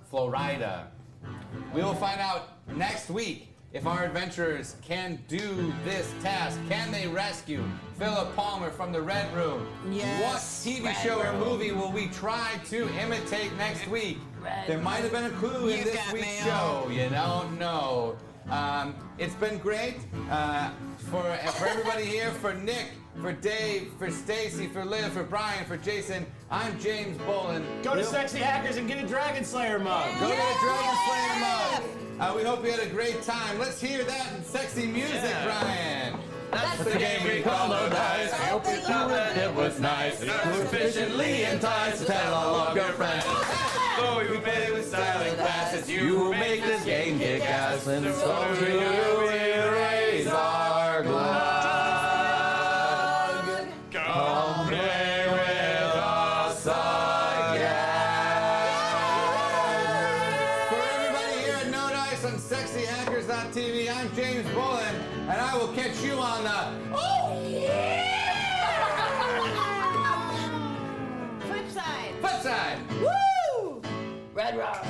We will find out next week if our adventurers can do this task. Can they rescue Philip Palmer from the Red Room? Yes. What TV show or movie will we try to imitate next week? There might have been a clue in You this got week's mail. show. You don't know. It's been great for everybody here. For Nick, for Dave, for Stacy, for Liv, for Brian, for Jason. I'm James Boland. Go to Sexy Hackers and get a Dragon Slayer mug. Go to the Dragon Slayer mug. We hope you had a great time. Let's hear that sexy music, Brian. That's The game we call no dice. I hope you thought that it was nice. It was sufficiently enticed to tell all of your friends. So you made it with styling classes. You will make this game kick ass. And so do you erase our blood. Come play with us again. For everybody here at Nodice on SexyHackers.tv, I'm James Boland, and I will catch you on the Flip side. flip side. Woo! Red Rock.